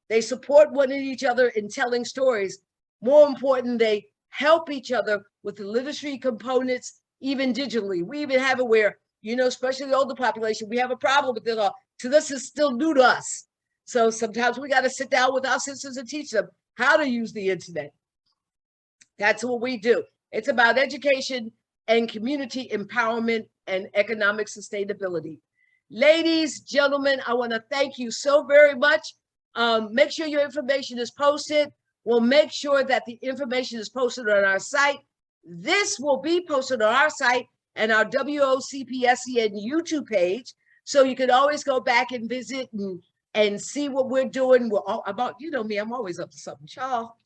They support one each other in telling stories. More important, they help each other with the literacy components, even digitally. We even have it where, you know, especially the older population, we have a problem with it. So this is still new to us. So sometimes we got to sit down with our sisters and teach them how to use the internet. That's what we do. It's about education and community empowerment and economic sustainability. Ladies, gentlemen, I want to thank you so very much. Make sure your information is posted. We'll make sure that the information is posted on our site. This will be posted on our site and our WOCPSCN YouTube page. So you can always go back and visit and see what we're doing. We're all about, you know me, I'm always up to something, y'all.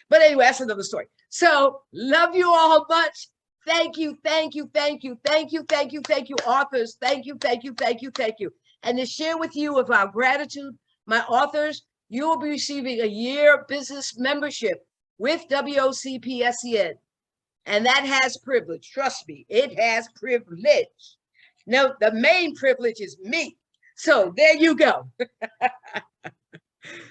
But anyway, that's another story. So love you all much. Thank you, thank you, thank you, thank you, thank you, thank you, authors. Thank you, thank you, thank you, thank you. And to share with you of our gratitude, my authors, you will be receiving a year business membership with WOCPSCN. And that has privilege. Trust me, it has privilege. Now, the main privilege is me. So there you go.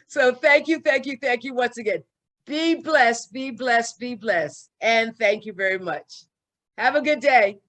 So thank you, thank you, thank you once again. Be blessed, be blessed, be blessed. And thank you very much. Have a good day.